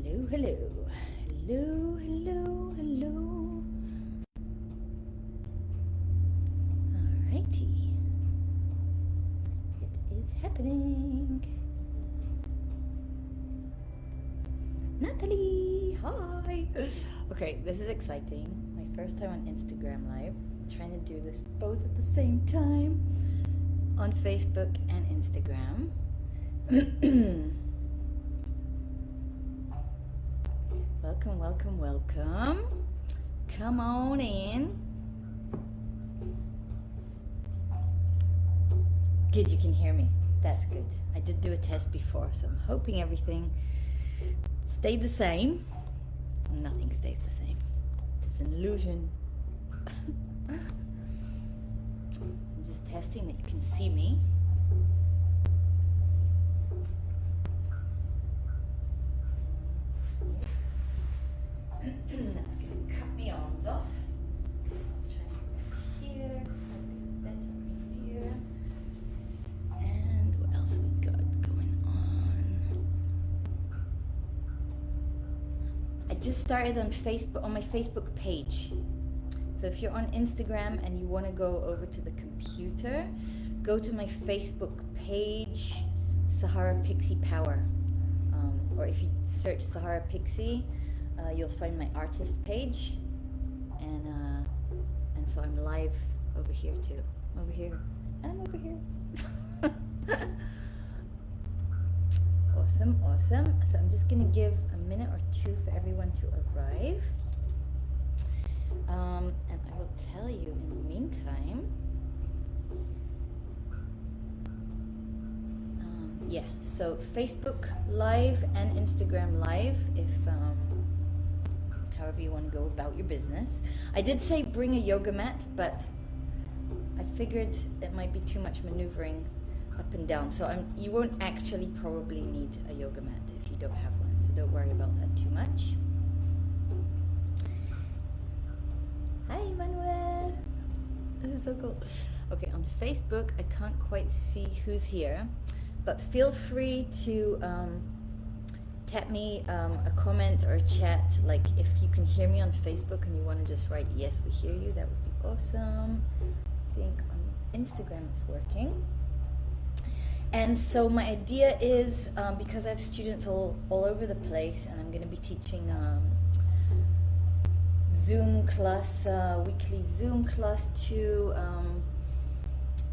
Hello, hello, hello, hello, hello. Alrighty, it is happening. Natalie, hi. Okay, this is exciting. My first time on Instagram Live. Trying to do this both at the same time on Facebook and Instagram. Welcome, welcome, welcome. Come on in. Good, you can hear me. That's good. I did do a test before, so I'm hoping everything stayed the same. Nothing stays the same. It's an illusion. I'm just testing that you can see me. That's going to cut my arms off. I'll try and put here, probably better here. And what else we got going on? I just started on Facebook, on my Facebook page. So if you're on Instagram and you want to go over to the computer, go to my Facebook page, Sahara Pixie Power. Or if you search Sahara Pixie, you'll find my artist page. And so I'm live over here too. I'm over here, and I'm over here. Awesome, awesome. So I'm just going to give a minute or two for everyone to arrive. And I will tell you in the meantime, yeah, so Facebook Live and Instagram Live, if however you want to go about your business. I did say bring a yoga mat, but I figured it might be too much maneuvering up and down, so you won't actually probably need a yoga mat if you don't have one, so don't worry about that too much. Hi, Manuel. This is so cool. Okay, on Facebook, I can't quite see who's here, but feel free to tap me a comment or a chat. Like if you can hear me on Facebook and you want to just write, yes, we hear you, that would be awesome. I think on Instagram it's working. And so my idea is, because I have students all over the place, and I'm going to be teaching Zoom class, weekly Zoom class too,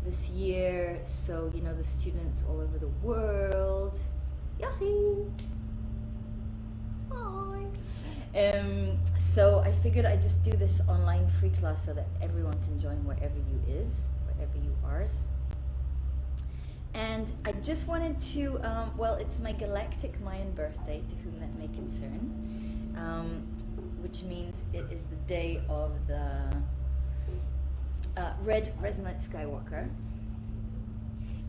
this year. So, you know, the students all over the world. Yahi! Hi! So I figured I'd just do this online free class so that everyone can join wherever you are. And I just wanted to, well, it's my Galactic Mayan birthday, to whom that may concern. Which means it is the day of the red Resonant Skywalker.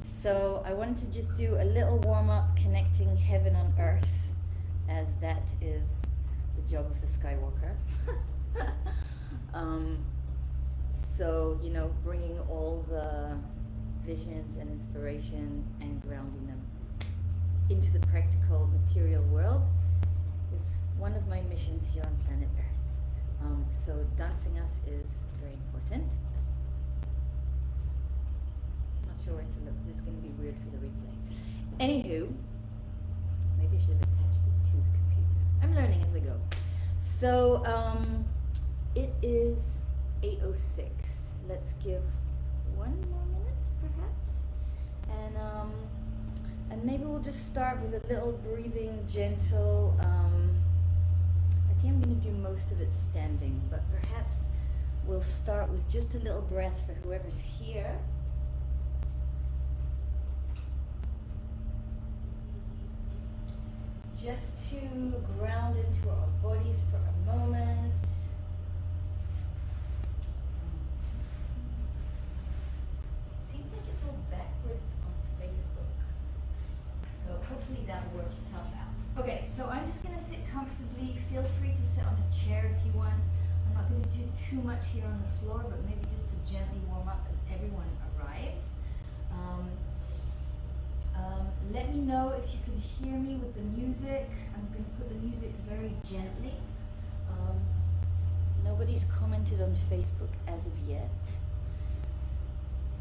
So I wanted to just do a little warm-up connecting heaven on earth, as that is the job of the Skywalker. So, you know, bringing all the visions and inspiration and grounding them into the practical material world is one of my missions here on planet Earth. So dancing us is very important. Not sure where to look. This is going to be weird for the replay. Anywho, maybe I should have attached it to the computer. I'm learning as I go. So it is 8:06. Let's give one more minute, perhaps, and maybe we'll just start with a little breathing, gentle. I think I'm going to do most of it standing, but perhaps we'll start with just a little breath for whoever's here. Just to ground into our bodies for a moment. Seems like it's all backwards on Facebook. So hopefully that'll work itself out. Okay, so I'm just going to sit comfortably. Feel free to sit on a chair if you want. I'm not going to do too much here on the floor, but maybe just to gently warm up as everyone arrives. Let me know if you can hear me with the music. I'm going to put the music very gently. Nobody's commented on Facebook as of yet.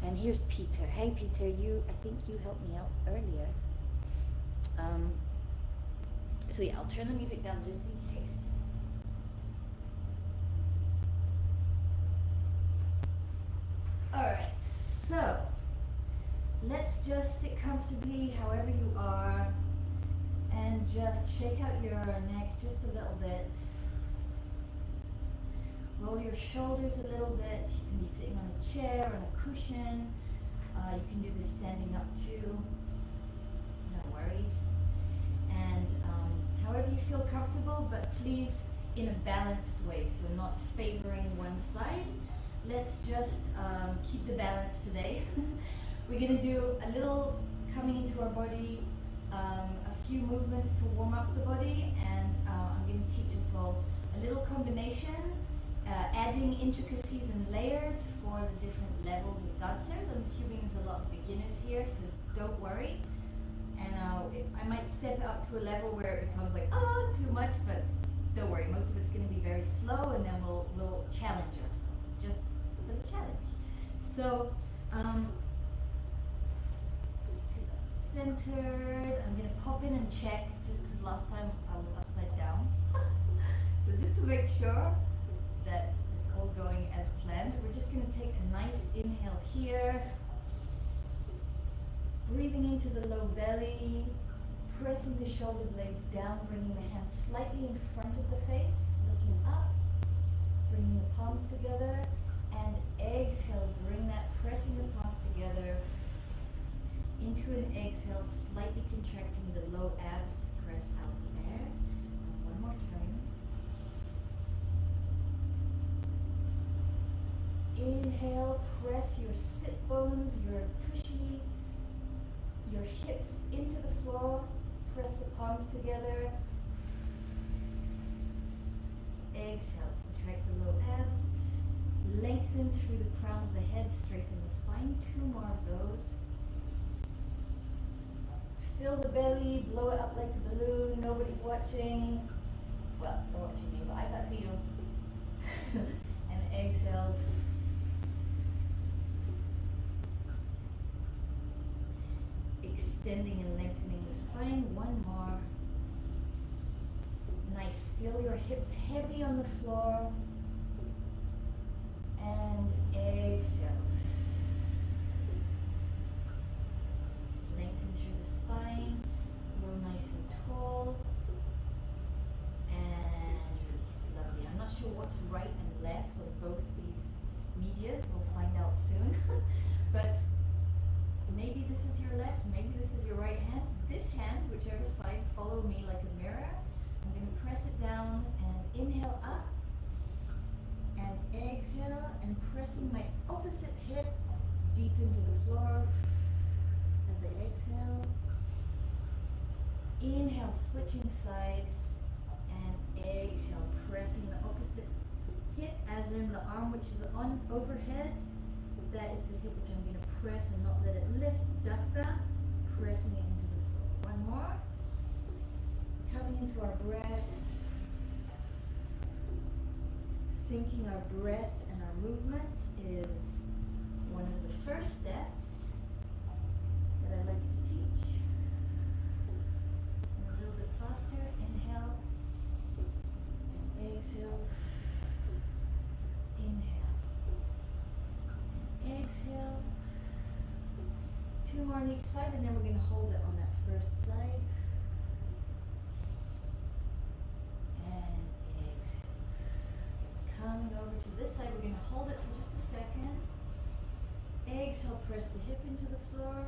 And here's Peter. Hey Peter, I think you helped me out earlier. So yeah, I'll turn the music down just in case. Alright, so let's just sit comfortably however you are and just shake out your neck just a little bit. Roll your shoulders a little bit. You can be sitting on a chair, on a cushion. You can do this standing up too. No worries. And however you feel comfortable, but please in a balanced way, so not favoring one side. Let's just keep the balance today. We're going to do a little coming into our body, a few movements to warm up the body, and I'm going to teach us all a little combination, adding intricacies and layers for the different levels of dancers. I'm assuming there's a lot of beginners here, so don't worry. And I might step it up to a level where it becomes like, oh, too much, but don't worry, most of it's going to be very slow, and then we'll challenge ourselves, just for the challenge. So, sit up centered. I'm going to pop in and check, just because last time I was upside down. So just to make sure that it's all going as planned, we're just going to take a nice inhale here. Breathing into the low belly, pressing the shoulder blades down, bringing the hands slightly in front of the face, looking up, bringing the palms together, and exhale, bring that, pressing the palms together into an exhale, slightly contracting the low abs to press out the air. And one more time. Inhale, press your sit bones, your tushy, your hips into the floor, press the palms together. Exhale, contract the low abs, lengthen through the crown of the head, straighten the spine. 2 more of those. Fill the belly, blow it up like a balloon. Nobody's watching. Well, they're watching me, but I can see you. And exhale. Extending and lengthening the spine. 1 more. Nice. Feel your hips heavy on the floor. And exhale. Lengthen through the spine. Grow nice and tall. And release. Lovely. I'm not sure what's right and left of both these medias. We'll find out soon. But maybe this is your left, maybe this is your right hand. This hand, whichever side, follow me like a mirror. I'm going to press it down and inhale up and exhale, and pressing my opposite hip deep into the floor as I exhale. Inhale, switching sides, and exhale, pressing the opposite hip, as in the arm which is on overhead. That is the hip which I'm going to press and not let it lift. Dafka, pressing it into the floor. 1 more. Coming into our breath. Syncing our breath and our movement is one of the first steps that I like to teach. And a little bit faster. Inhale. And exhale. Inhale. Exhale. 2 more on each side, and then we're going to hold it on that first side. And exhale. Coming over to this side, we're going to hold it for just a second. Exhale, press the hip into the floor.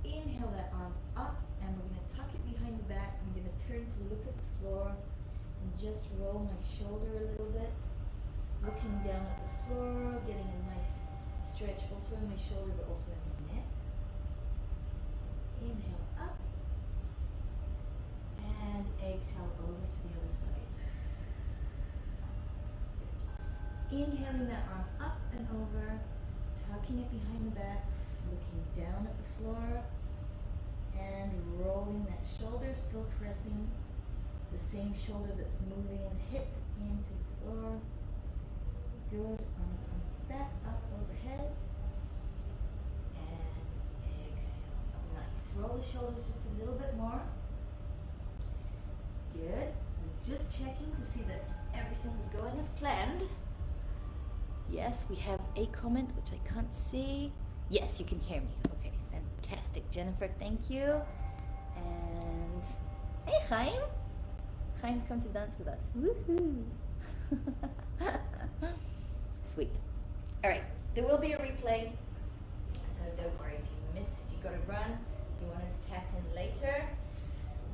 Inhale that arm up, and we're going to tuck it behind the back. I'm going to turn to look at the floor and just roll my shoulder a little bit. Looking down at the floor, getting a nice stretch also in my shoulder, but also in my neck. Inhale up, and exhale over to the other side. Good. Inhaling that arm up and over, tucking it behind the back, looking down at the floor, and still pressing the same shoulder that's moving his hip into the floor. Good. Arm comes back up overhead. And exhale. Nice. Roll the shoulders just a little bit more. Good. I'm just checking to see that everything is going as planned. Yes, we have a comment which I can't see. Yes, you can hear me. Okay, fantastic. Jennifer, thank you. And hey, Chaim. Chaim's come to dance with us. Woohoo! Sweet. All right, there will be a replay, so don't worry if you miss, if you got to run, if you want to tap in later.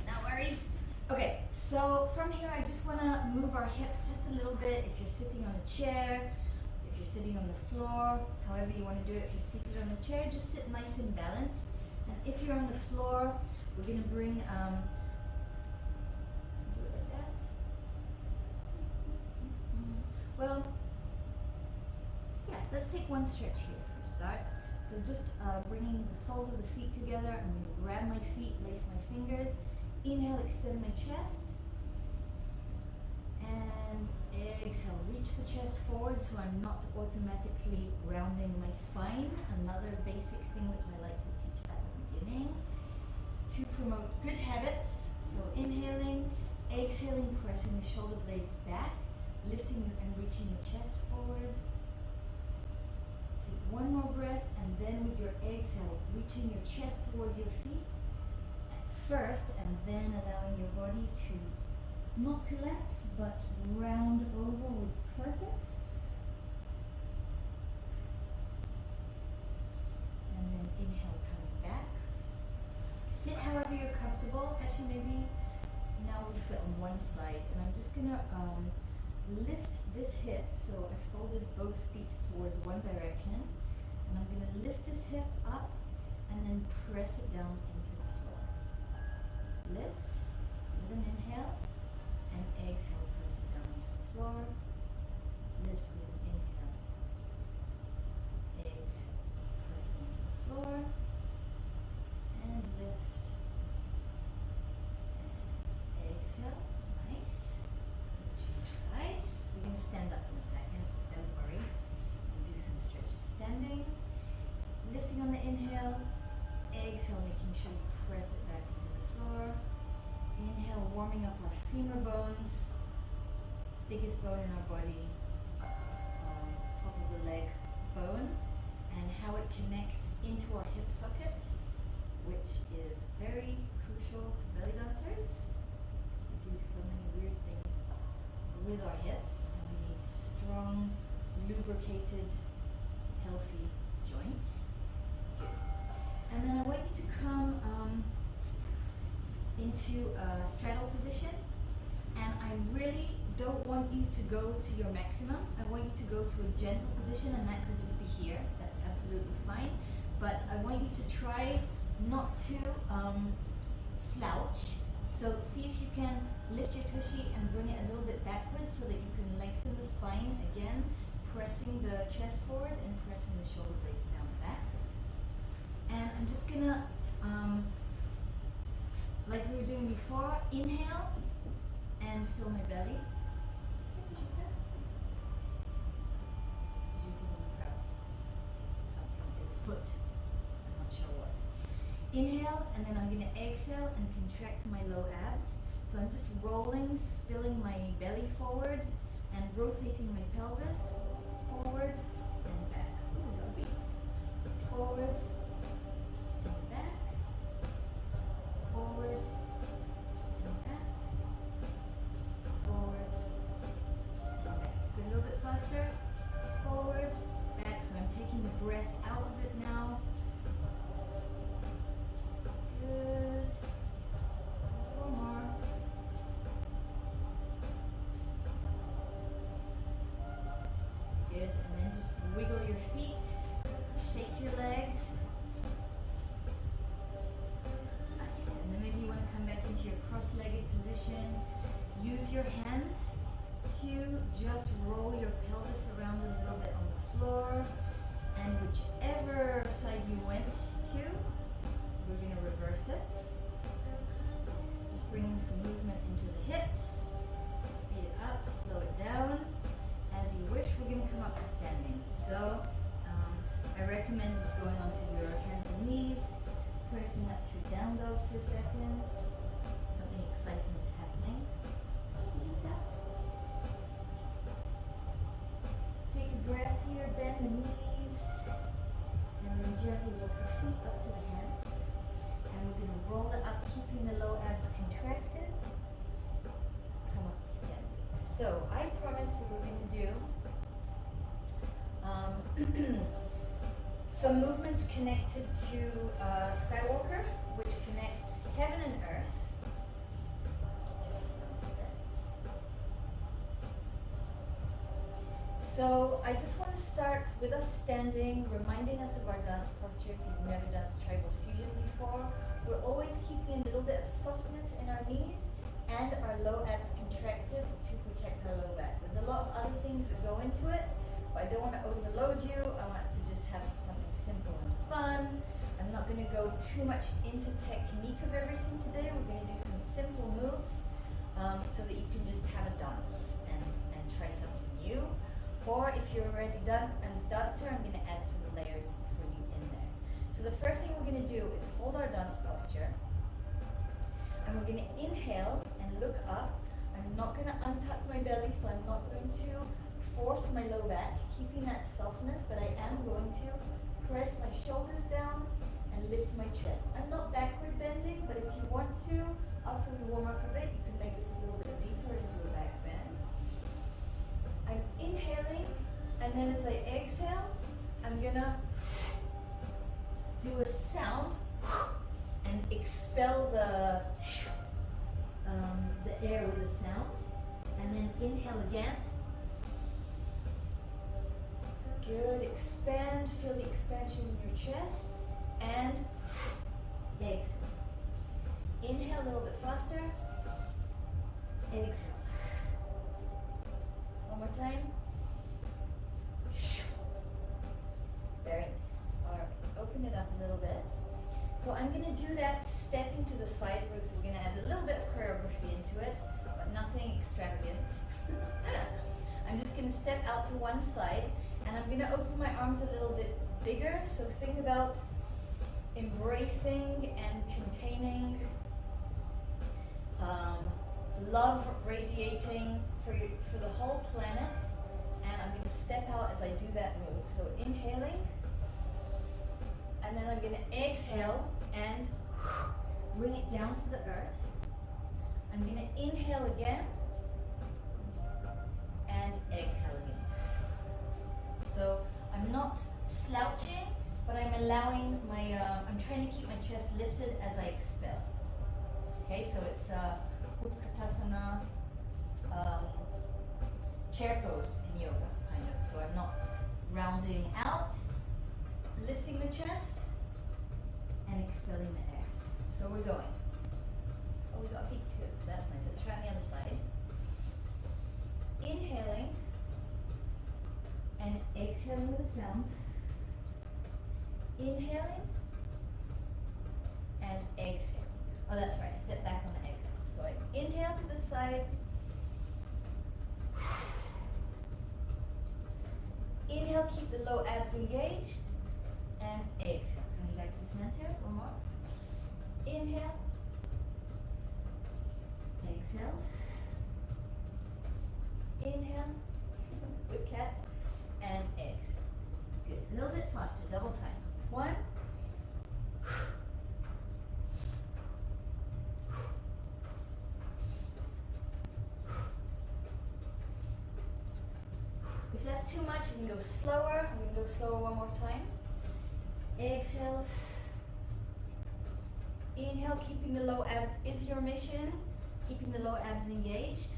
No worries. Okay, so from here I just want to move our hips just a little bit. If you're sitting on a chair, if you're sitting on the floor, however you want to do it. If you're seated on a chair, just sit nice and balanced. And if you're on the floor, we're going to bring, do it like that. Well, yeah, let's take one stretch here for a start. So just bringing the soles of the feet together. I'm going to grab my feet, lace my fingers. Inhale, extend my chest. And exhale, reach the chest forward so I'm not automatically rounding my spine. Another basic thing which I like to teach at the beginning to promote good habits. So inhaling, exhaling, pressing the shoulder blades back, lifting and reaching the chest forward. Take one more breath, and then with your exhale, reaching your chest towards your feet first, and then allowing your body to not collapse, but round over with purpose. And then inhale, coming back. Sit however you're comfortable. Actually, maybe now we'll sit on one side, and I'm just gonna lift this hip. So I folded both feet towards one direction, and I'm gonna lift this hip up and then press it down into the floor. Lift with an inhale, and exhale, press it down into the floor. Lift with an inhale, exhale, press it into the floor, and lift, and exhale. Nice. Let's change sides. We're going to stand up in a second, so don't worry. We'll do some stretches standing. Lifting on the inhale, exhale, making sure you press it back into the floor. Inhale, warming up our femur bones, biggest bone in our body, top of the leg bone, and how it connects into our hip socket, which is very crucial to belly dancers, because we do so many weird things with our hips, and we need strong, lubricated, healthy joints. Good. And then I want you to come into a straddle position, and I really don't want you to go to your maximum. I want you to go to a gentle position, and that could just be here. That's absolutely fine. But I want you to try not to slouch. So see if you can lift your tushy and bring it a little bit backwards so that you can lengthen the spine. Again, pressing the chest forward and pressing the shoulder blades down the back. And I'm just gonna like we were doing before, inhale and fill my belly. Is on the crowd. Something is a foot. I'm not sure what. Inhale, and then I'm going to exhale and contract my low abs. So I'm just rolling, spilling my belly forward and rotating my pelvis forward and back. Ooh, no beat. Forward. Forward and back, forward and back. Go a little bit faster. Forward, back. So I'm taking the breath out of it now. Good. 4 more. Good. And then just wiggle your feet. Shake your legs. Cross-legged position. Use your hands to just roll your pelvis around a little bit on the floor, and whichever side you went to, we're going to reverse it. Just bringing some movement into the hips. Speed it up, slow it down. As you wish, we're going to come up to standing. So I recommend just going onto your hands and knees, pressing up through down dog for a second. Something exciting is happening. Take a breath here, bend the knees, and then gently walk the feet up to the hands. And we're going to roll it up, keeping the low abs contracted. Come up to standing. So I promised we were going to do some movements connected to Skywalker, which connects heaven and earth. So I just want to start with us standing, reminding us of our dance posture. If you've never danced tribal fusion before, we're always keeping a little bit of softness in our knees and our low abs contracted to protect our low back. There's a lot of other things that go into it, but I don't want to overload you. I want us to just have something simple and fun. I'm not going to go too much into technique of everything today. We're going to do some simple moves so that you can just have a dance and try something new. Or if you're already done and dancer, I'm going to add some layers for you in there. So the first thing we're going to do is hold our dance posture. And we're going to inhale and look up. I'm not going to untuck my belly, so I'm not going to force my low back, keeping that softness, but I am going to press my shoulders down and lift my chest. I'm not backward bending, but if you want to, after we warm up a bit, you can make this a little bit deeper into a back bend. I'm inhaling, and then as I exhale, I'm gonna do a sound and expel the air with a sound, and then inhale again. Good, expand, feel the expansion in your chest, and exhale. Inhale a little bit faster, exhale. One more time. Very nice. Alright, open it up a little bit. So I'm going to do that stepping to the side, so we're going to add a little bit of choreography into it, but nothing extravagant. I'm just going to step out to one side, and I'm going to open my arms a little bit bigger, so think about embracing and containing love radiating for the whole planet, and I'm going to step out as I do that move. So inhaling, and then I'm going to exhale and bring it down to the earth. I'm going to inhale again and exhale again. So I'm not slouching, but I'm allowing my, I'm trying to keep my chest lifted as I expel. Okay, so it's Utkatasana, chair pose in yoga, kind of. So I'm not rounding out, lifting the chest, and expelling the air. So we're going. Oh, we got a beat too, so that's nice. Let's try on the other side. Inhaling, and exhaling with a sound. Inhaling, and exhaling. Oh, that's right, step back on the exhale. So I inhale to the side. Inhale, keep the low abs engaged, and exhale. Coming back to center, one more. Inhale, exhale. Inhale, with cat, and exhale. Good, a little bit faster, double time. 1. If that's too much, we can go slower. We can go slower one more time. Exhale. Inhale, keeping the low abs is your mission. Keeping the low abs engaged.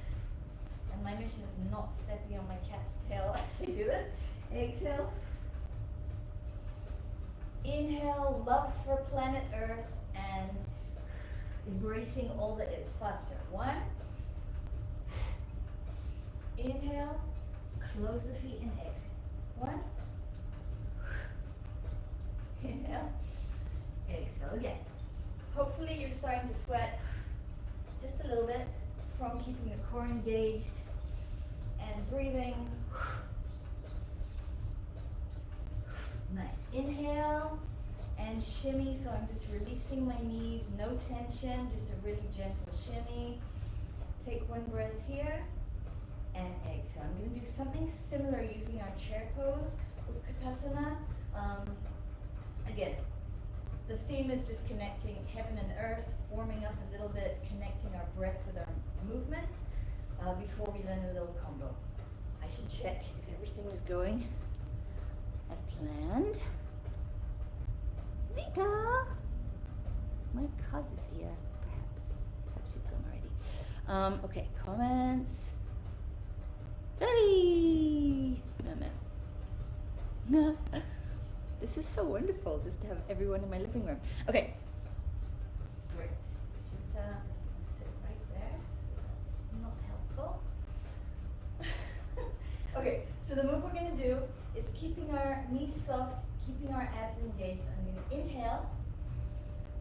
And my mission is not stepping on my cat's tail as I do this. Exhale. Inhale, love for planet Earth and embracing all that is faster. 1. Inhale, close the feet and exhale. 1. Inhale, exhale again. Hopefully you're starting to sweat. just a little bit from keeping the core engaged and breathing. Nice. Inhale and shimmy. So I'm just releasing my knees, no tension, just a really gentle shimmy. Take one breath here and exhale. I'm going to do something similar using our chair pose with Katasana. Again, the theme is just connecting heaven and earth, warming up a little bit, connecting our breath with our movement before we learn a little combo. I should check if everything is going as planned. Zita! My cuz is here, perhaps. Perhaps she's gone already. Okay, comments. Betty! No. This is so wonderful just to have everyone in my living room. Okay. Great. Shita is going to sit right there, so that's not helpful. Okay, so the move we're going to do is keeping our knees soft, keeping our abs engaged. I'm going to inhale.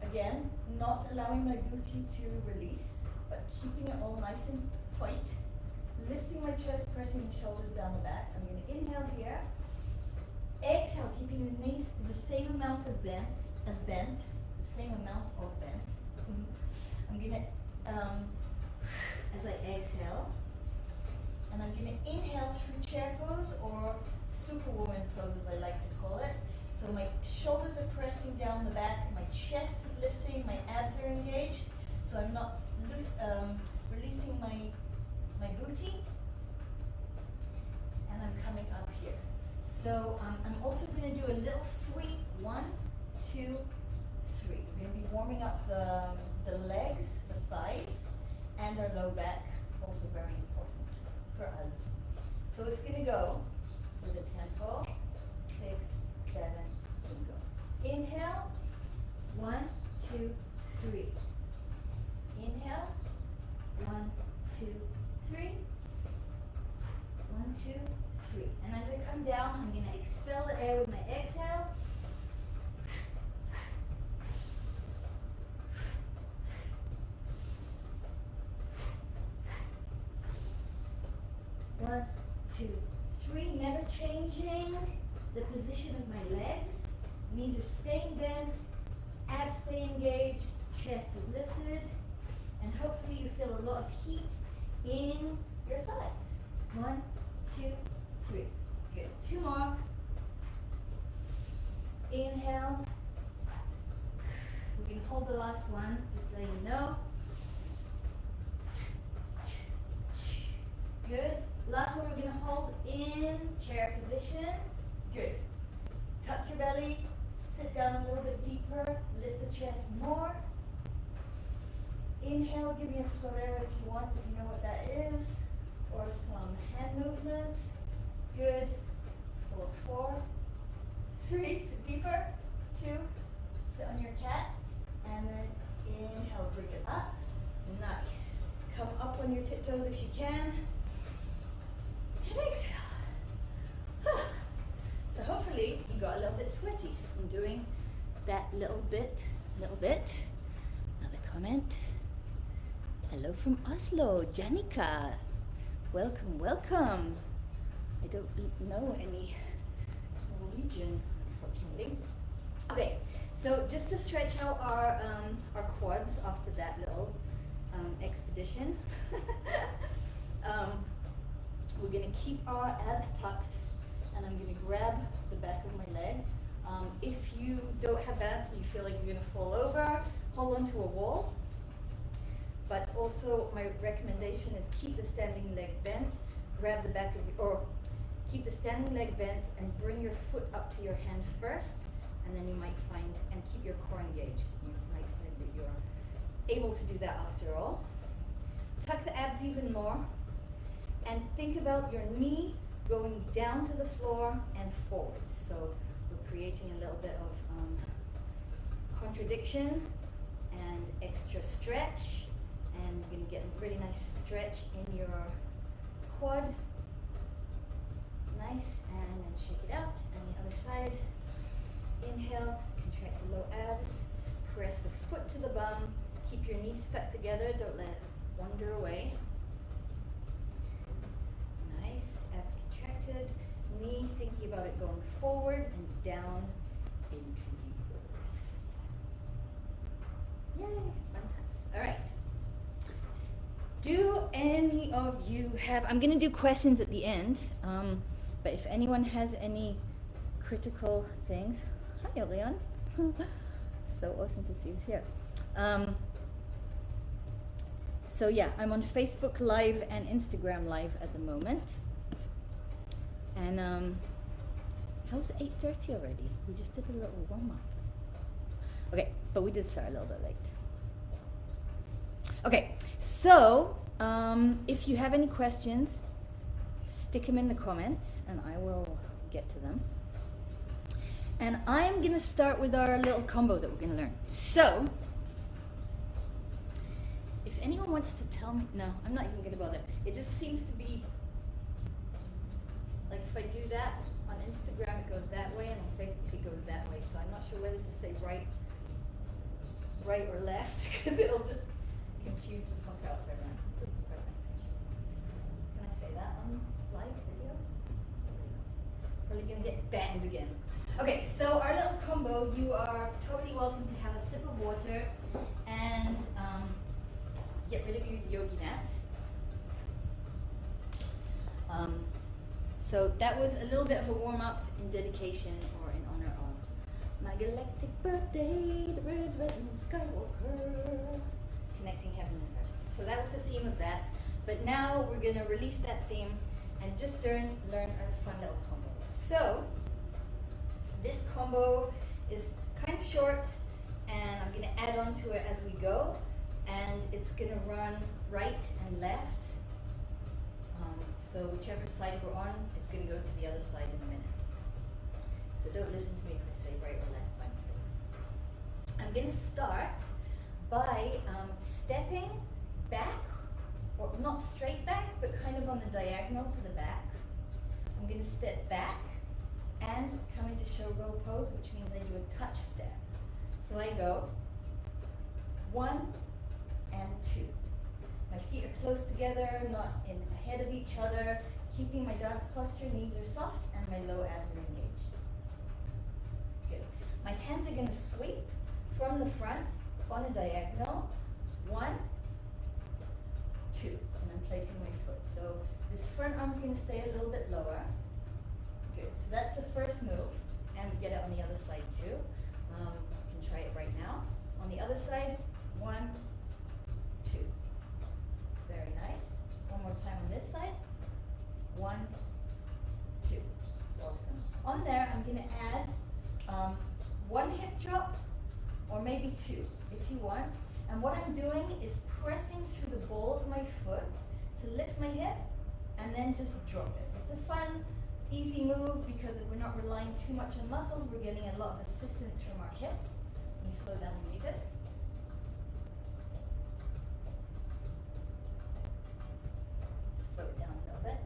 Again, not allowing my booty to release, but keeping it all nice and tight. Lifting my chest, pressing the shoulders down the back. I'm going to inhale here. Exhale, keeping the knees the same amount of bent, the same amount of bent. I'm going to, as I exhale, and I'm going to inhale through chair pose or superwoman pose as I like to call it. So my shoulders are pressing down the back, my chest is lifting, my abs are engaged, so I'm not releasing my booty, and I'm coming up here. So I'm also going to do a little sweep, 1, 2, 3. We're going to be warming up the legs, the thighs, and our low back, also very important for us. So it's going to go with a tempo, 6, 7, and go. Inhale, 1, 2, 3. Inhale, 1, 2, 3. 1, 2, 3. And as I come down, I'm going to expel the air with my exhale. One, 2, 3. Never changing the position of my legs. Knees are staying bent, abs stay engaged, chest is lifted, and hopefully you feel a lot of heat in your thighs. 1, 2, 3. Good. 2 more. Inhale. We can hold the last one, just let you know. Good. Last one we're going to hold in chair position. Good. Tuck your belly, sit down a little bit deeper, lift the chest more. Inhale, give me a flare if you want, if you know what that is, or some hand movements. Good. 4, 3, sit deeper. 2, sit on your cat, and then inhale, bring it up. Nice. Come up on your tiptoes if you can. And exhale. So hopefully you got a little bit sweaty from doing that little bit. Another comment. Hello from Oslo, Janika. Welcome, welcome. I don't know any Norwegian, unfortunately. Okay, so just to stretch out our quads after that little expedition. We're going to keep our abs tucked, and I'm going to grab the back of my leg. If you don't have balance and you feel like you're going to fall over, hold on to a wall. But also my recommendation is keep the standing leg bent, grab the back of or keep the standing leg bent and bring your foot up to your hand first, and then you might find, and keep your core engaged. You might find that you're able to do that after all. Tuck the abs even more. And think about your knee going down to the floor and forward. So we're creating a little bit of contradiction and extra stretch. And you're going to get a really nice stretch in your quad. Nice. And then shake it out. And the other side. Inhale, contract the low abs. Press the foot to the bum. Keep your knees stuck together, don't let it wander away. Nice, abs contracted, knee thinking about it going forward and down into the earth. Yay, fantastic. All right. Do any of you have, I'm going to do questions at the end, but if anyone has any critical things, hi Leon, so awesome to see you here. So yeah, I'm on Facebook Live and Instagram Live at the moment. And how's 8:30 already? We just did a little warm up. Okay, but we did start a little bit late. Okay, so if you have any questions, stick them in the comments and I will get to them. And I'm gonna start with our little combo that we're gonna learn. So, if anyone wants to tell me, no, I'm not even gonna bother. It just seems to be, like if I do that on Instagram it goes that way and on Facebook it goes that way. So I'm not sure whether to say right or left because it'll just confuse the fuck out of everyone. Can I say that on live videos? Probably gonna get banned again. Okay, so our little combo, you are totally welcome to have a sip of water and get rid of your yogi mat. So that was a little bit of a warm-up in dedication or in honor of my galactic birthday, the red resonant Skywalker, connecting heaven and earth. So that was the theme of that. But now we're going to release that theme and just learn a fun little combo. So this combo is kind of short and I'm going to add on to it as we go. And it's going to run right and left. So whichever side we're on, it's going to go to the other side in a minute. So don't listen to me if I say right or left by mistake. I'm going to start by stepping back, or not straight back, but kind of on the diagonal to the back. I'm going to step back and come into showgirl pose, which means I do a touch step. So I go 1 and 2. My feet are close together, not in ahead of each other, keeping my dance posture, knees are soft, and my low abs are engaged. Good. My hands are going to sweep from the front on a diagonal. 1, 2, and I'm placing my foot. So this front arm is going to stay a little bit lower. Good. So that's the first move, and we get it on the other side too. You can try it right now. On the other side, 1, 2. Very nice. One more time on this side. 1, 2. Awesome. On there, I'm going to add 1 hip drop, or maybe 2, if you want. And what I'm doing is pressing through the ball of my foot to lift my hip, and then just drop it. It's a fun, easy move because we're not relying too much on muscles. We're getting a lot of assistance from our hips. Let me slow down the music. Slow it down a little bit.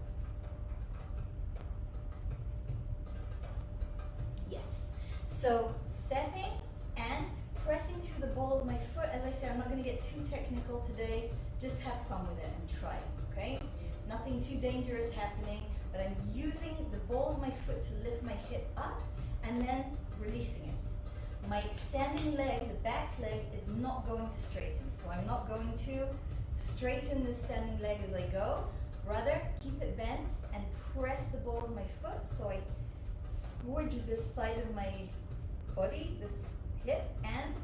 Yes. So stepping and pressing through the ball of my foot. As I said, I'm not going to get too technical today. Just have fun with it and try it, okay? Nothing too dangerous happening, but I'm using the ball of my foot to lift my hip up and then releasing it. My standing leg, the back leg, is not going to straighten. So I'm not going to straighten the standing leg as I go. Rather, keep it bent and press the ball of my foot so I scourge this side of my body, this hip, and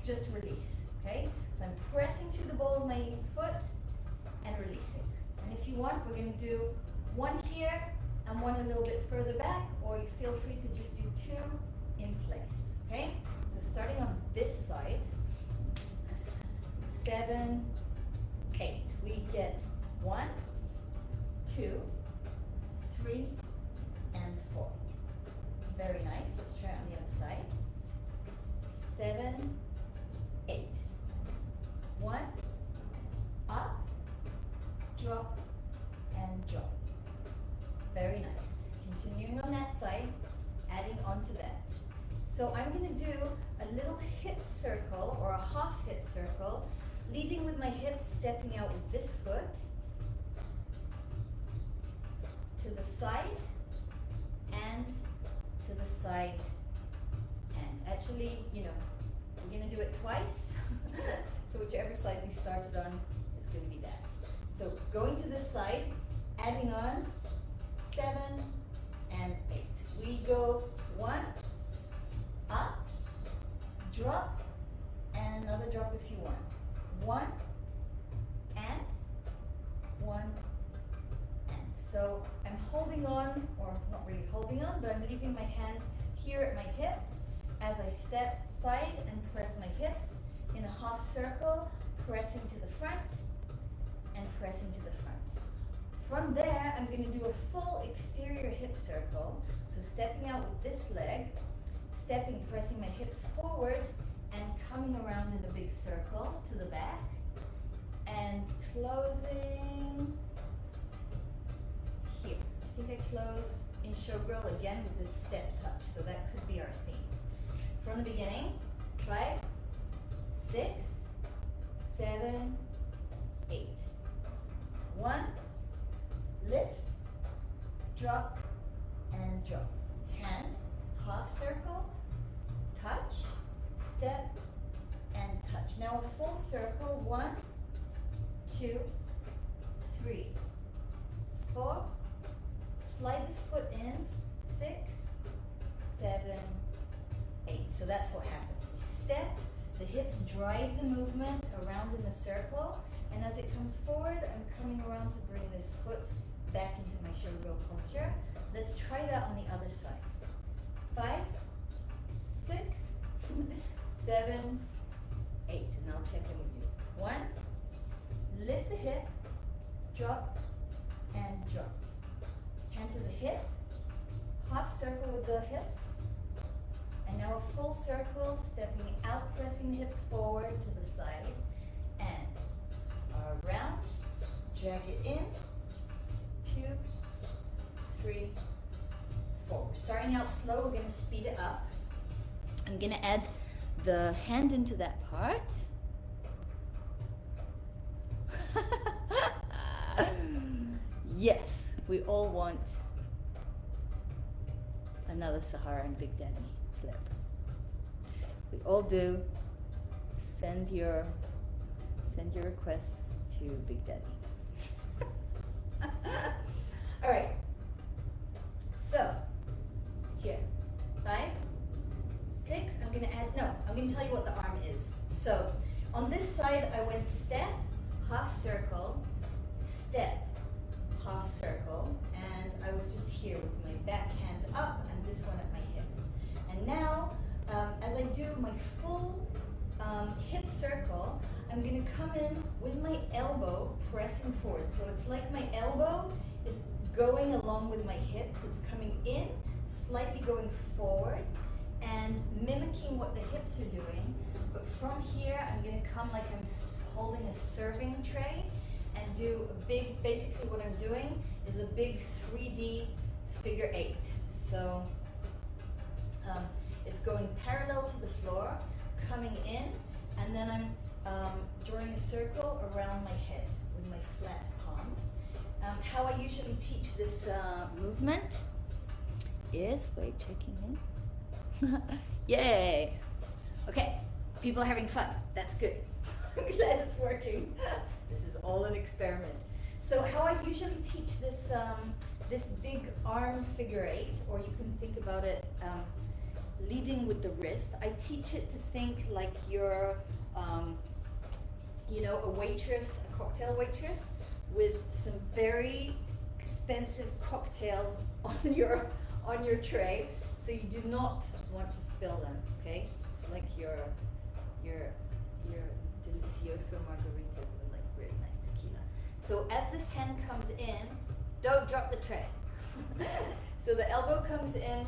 just release, okay? So I'm pressing through the ball of my foot and releasing. And if you want, we're going to do 1 here and 1 a little bit further back, or you feel free to just do 2 in place, okay? So starting on this side, 7, 8. We get 1, 2, 3, and 4. Very nice. Let's try it on the other side. 7, 8. 1, up, drop, and drop. Very nice. Continuing on that side, adding on to that. So I'm going to do a little hip circle or a half hip circle, leading with my hips, stepping out with this foot to the side and to the side. And actually, we're going to do it twice. So whichever side we started on is going to be that. So going to this side, adding on 7 and 8. We go 1, up, drop, and another drop if you want. 1 and 1 and. So I'm holding on, or not really holding on, but I'm leaving my hand here at my hip as I step side and press my hips in a half circle, pressing to the front and pressing to the front. From there, I'm going to do a full exterior hip circle. So stepping out with this leg, stepping, pressing my hips forward and coming around in a big circle to the back and closing here. I think I close in Showgirl again with this step touch, so that could be our theme. From the beginning, 5, 6, 7, 8. 1, lift, drop, and drop. Hand, half circle, touch, step, and touch. Now a full circle, 1, 2, 3, 4, slide this foot in, 6, 7, 8. So that's what happens. We step, the hips drive the movement around in a circle, and as it comes forward, I'm coming around to bring this foot back into my showgirl posture. Let's try that on the other side. 5, 6, 7, 8, and I'll check in with you. 1, lift the hip, drop, and drop. Hand to the hip, half circle with the hips, and now a full circle, stepping out, pressing the hips forward to the side, and around, drag it in, 2, 3, 4. We're starting out slow, we're going to speed it up. I'm going to add the hand into that part. Yes, we all want another Sahara and Big Daddy flip. We all do. Send your requests to Big Daddy. All right. So here, 5, 6. I'm going to tell you what the arm is. So on this side, I went step, half circle, step, half circle, and I was just here with my back hand up and this one at my hip. And now, as I do my full hip circle, I'm going to come in with my elbow pressing forward. So it's like my elbow is going along with my hips. It's coming in, slightly going forward, and mimicking what the hips are doing. But from here, I'm going to come like I'm holding a serving tray and do a big, basically what I'm doing is a big 3D figure 8. So it's going parallel to the floor, coming in, and then I'm drawing a circle around my head with my flat palm. How I usually teach this movement is, wait, checking in. Yay! Okay, people are having fun. That's good. I'm glad it's working. This is all an experiment. So how I usually teach this this big arm figure 8, or you can think about it leading with the wrist. I teach it to think like you're, a waitress, a cocktail waitress, with some very expensive cocktails on your tray. So you do not want to spill them. Okay, it's like your delicioso margaritas with like really nice tequila. So as this hand comes in, don't drop the tray. So the elbow comes in,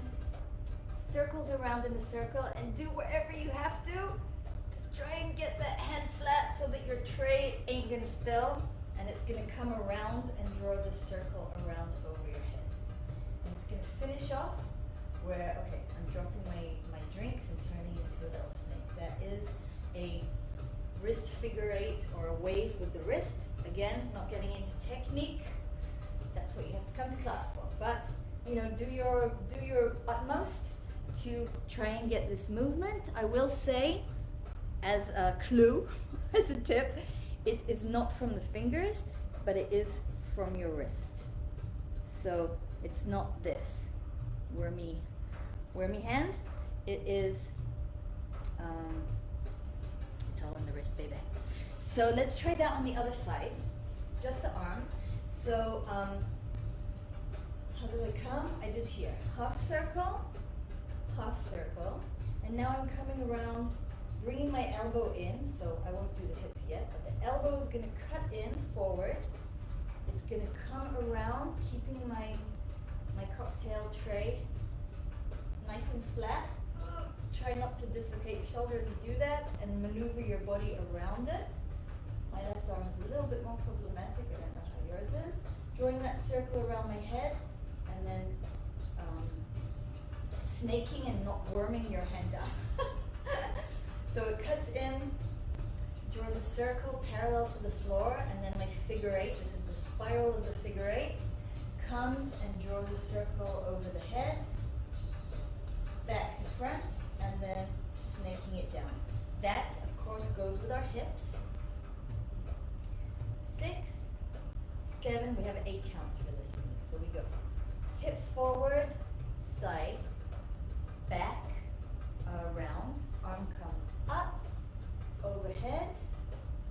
circles around in a circle, and do wherever you have to try and get that head flat so that your tray ain't gonna spill, and it's gonna come around and draw this circle around over your head. And it's gonna finish off where, okay, I'm dropping my drinks and turning into a little snake. That is a wrist figure eight or a wave with the wrist. Again, not getting into technique. That's what you have to come to class for. But, you know, do your utmost to try and get this movement. I will say, as a clue, as a tip, it is not from the fingers, but it is from your wrist. So it's not this wormy hand. It is, it's all in the wrist, baby. So let's try that on the other side, just the arm. So how did I come? I did here, half circle, and now I'm coming around, bringing my elbow in, so I won't do the hips yet, but the elbow is gonna cut in forward. It's gonna come around, keeping my cocktail tray nice and flat. Try not to dislocate your shoulder as you do that, and maneuver your body around it. My left arm is a little bit more problematic. I don't know how yours is. Drawing that circle around my head, and then snaking and not worming your hand down. So it cuts in, draws a circle parallel to the floor, and then my figure eight, this is the spiral of the figure eight, comes and draws a circle over the head, back to front, and then snaking it down. That, of course, goes with our hips. 6, 7, we have 8 counts for this move, so we go hips forward, side, back, around, arm comes up, overhead,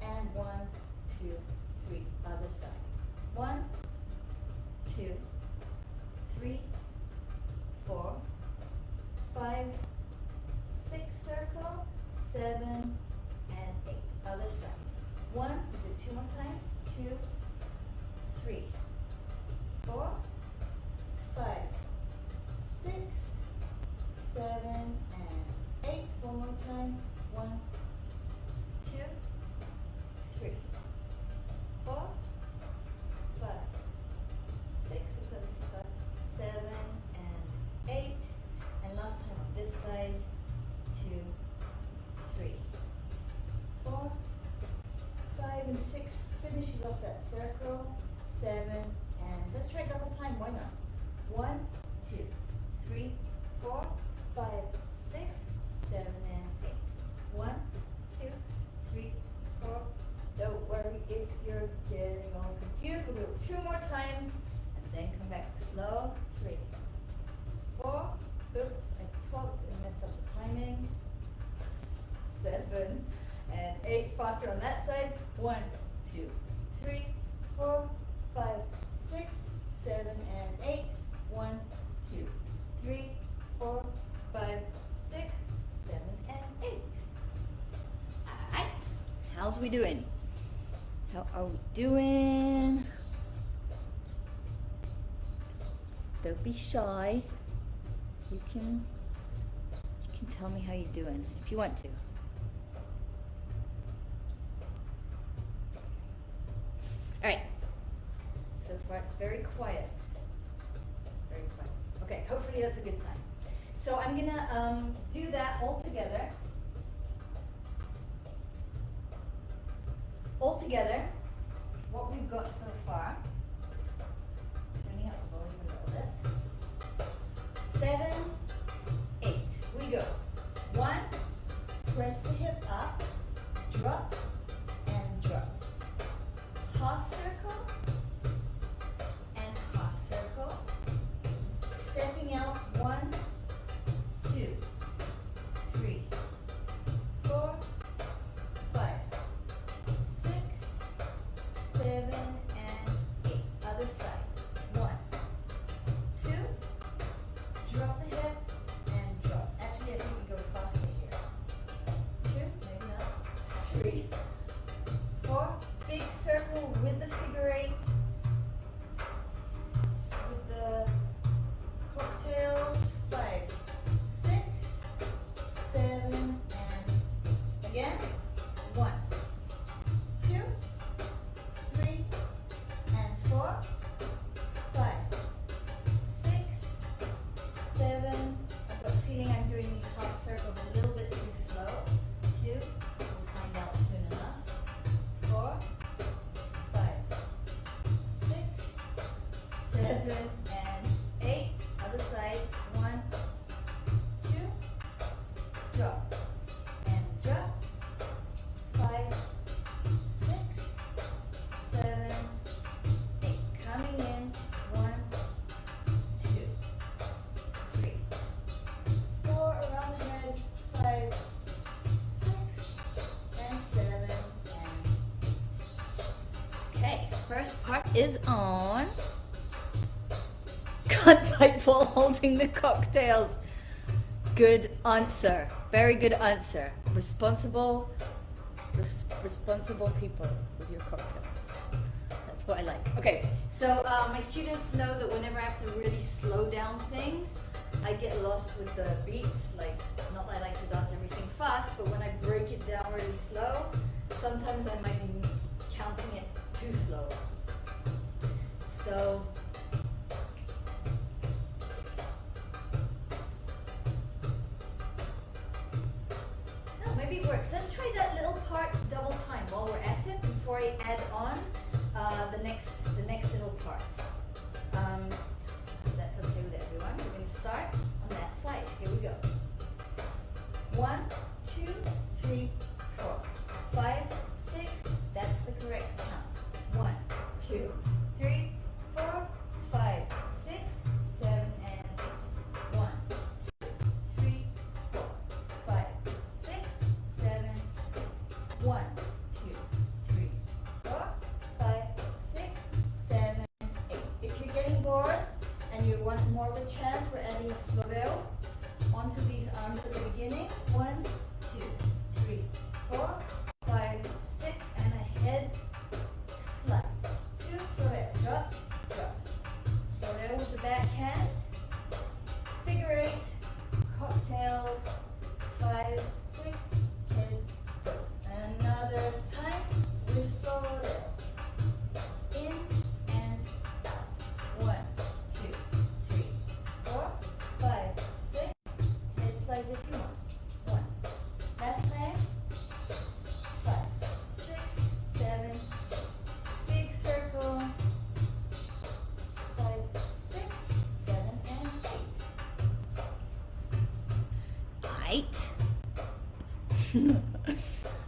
and 1, 2, 3, other side. 1, 2, 3, 4, 5, 6 circle, 7, and 8, other side. 1, we do 2 more times, 2, 3, 4, 5, 6, 7, and 8. One more time. 1, 2, 3, 4, 5, 6. Which that was too fast. 7 and 8. And last time on this side. 2, 3, 4, 5, and 6. Finishes off that circle. 7 and let's try double time. Why not? 1, 2, 3, 4, 5, 6, 7, and 8. 1, 2, 3, 4. Don't worry if you're getting all confused. We'll do it 2 more times and then come back to slow. 3, 4. Oops, I talked and messed up the timing. 7 and 8. Faster on that side. 1, 2, 3, 4, 5, 6, 7, and 8. 1, 2, 3, 4, 5, 6, 7, and 8. Alright. How's we doing? How are we doing? Don't be shy. You can tell me how you're doing if you want to. Alright. So far it's very quiet. Very quiet. Okay, hopefully that's a good sign. So I'm gonna do that all together. All together, what we've got so far. Turning up the volume a little bit. 7, 8. We go. 1, press the hip up, drop, and drop. Half circle, and half circle. Stepping out. 1, 2, 3, 4, 5, 6, 7, and 8. Other side. 1, 2, drop the hip, and drop. Actually, I think we go faster here. 2, maybe not. 3, 4. Big circle with the figure eight. With the cocktails. 5, 6, 7, and 8. Again. 1, 2, 3, and 4, 5, 6, 7, 7, and 8. Other side. 1, 2, drop, and drop. 5, 6, 7, 8. Coming in. 1, 2, 3, 4. Around the head. 5, 6, and 7, and 8. Okay, first part is on. Can't type while holding the cocktails. Good answer. Very good answer. Responsible people with your cocktails. That's what I like. Okay, so my students know that whenever I have to really slow down things, I get lost with the beats. Like, not that I like to dance everything fast, but when I break it down really slow, sometimes I might be counting it too slow. So maybe it works. Let's try that little part double time while we're at it before I add on the next little part. That's okay with everyone. We're going to start on that side. Here we go. 1, 2, 3, 4, 5, 6. That's the correct count. 1, 2, 3, 4, 5, 6, 7, and 8. 1, 2, 3, 4, 5, 6, 7, 8. 1, 2, 3, 4, 5, 6, 7, 8. If you're getting bored and you want more of a chant, we're adding a floreo onto these arms at the beginning. 1, 2, 3, 4, 5, 6, and a head slide. 2, floreo, drop, drop. Floreo with the back hand. Figure 8, cocktails. 5, 6, head goes. Another time with floreo. In and out. 1, 2, 3, 4, 5, 6. Head slides if you want. 1. Last time. 5, 6, 7, 8. Big circle. 5, 6, 7, and 8. 8.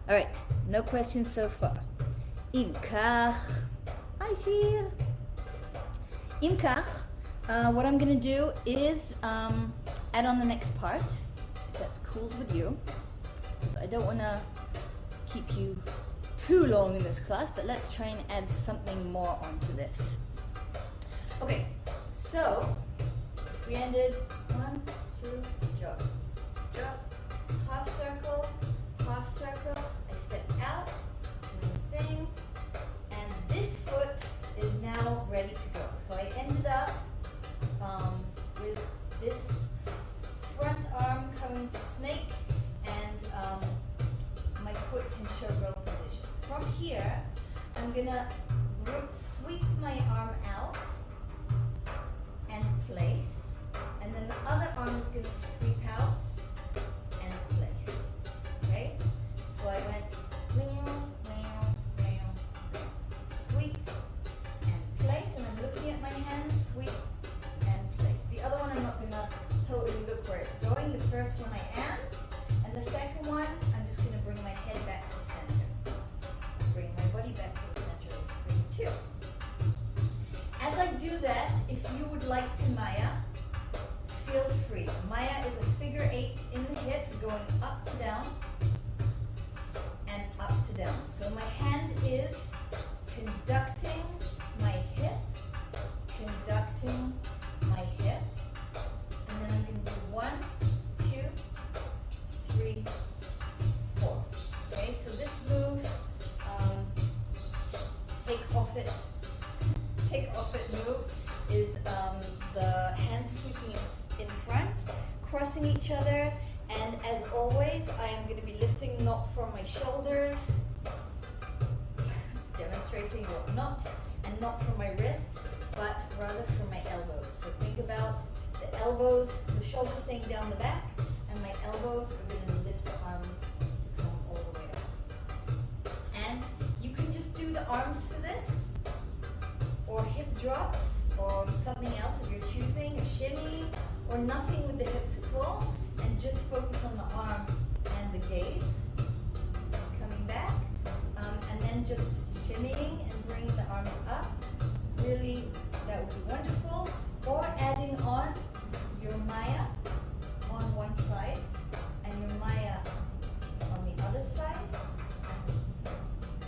All right. No questions so far. אם כך, hi Shir. אם כך, what I'm going to do is add on the next part, if that's cool with you, because I don't want to keep you too long in this class, but let's try and add something more onto this. Okay, so we ended 1, 2, drop, drop, half circle, I step out, thing, and this foot is now ready to go. So I ended up with this front arm coming to snake and my foot in showgirl position. From here, I'm gonna sweep my arm out and place, and then the other arm is gonna sweep out and place. Okay? So I went sweep and place, and I'm looking at my hand, sweep and place. The other one I'm not gonna totally look where it's going. The first one I am, and the second one I'm just gonna bring my head back to center. Bring my body back to the center of the screen too. As I do that, if you would like to Maya, feel free. Maya is a figure 8 in the hips going up to down and up to down. So my hand is conducting my hip, and then I'm going to do 1, 2, 3, 4. Okay, so this move, take off it move is the hands sweeping in front, crossing each other, and as always, I am going to be lifting not from my shoulders, demonstrating what not, and not from my wrists, but rather from my elbows. So think about the elbows, the shoulders staying down the back, and my elbows are going to lift the arms to come all the way up. And you can just do the arms for this, or hip drops, or something else of your choosing, a shimmy, or nothing with the hips at all, and just focus on the arm and the gaze. Coming back, and then just shimmying and bringing the arms up. Really, that would be wonderful. Or adding on your Maya on one side and your Maya on the other side.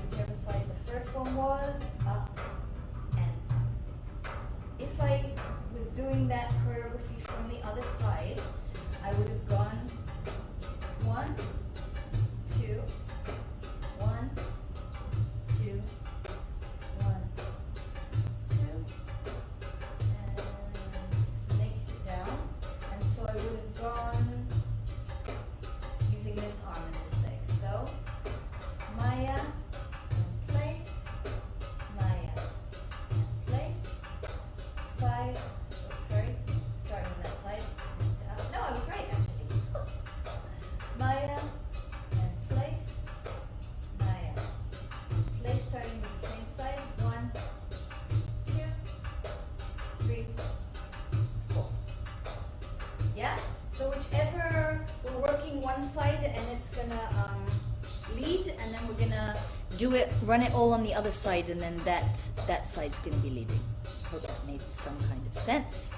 Whichever side the first one was, up and up. If I was doing that choreography from the other side, I would have gone 1, 2, 1, 2, 1, 2, and snaked it down. And so I would have gone using this arm and this leg. So Maya in place, Maya in place. 5, sorry, starting on that side. No, I was right actually. Maya and place, Maya. Place starting with the same side. 1, 2, 3, 4. Yeah? So whichever, we're working one side and it's gonna lead, and then we're gonna do it, run it all on the other side, and then that side's gonna be leading. Hope that made some kind of sense.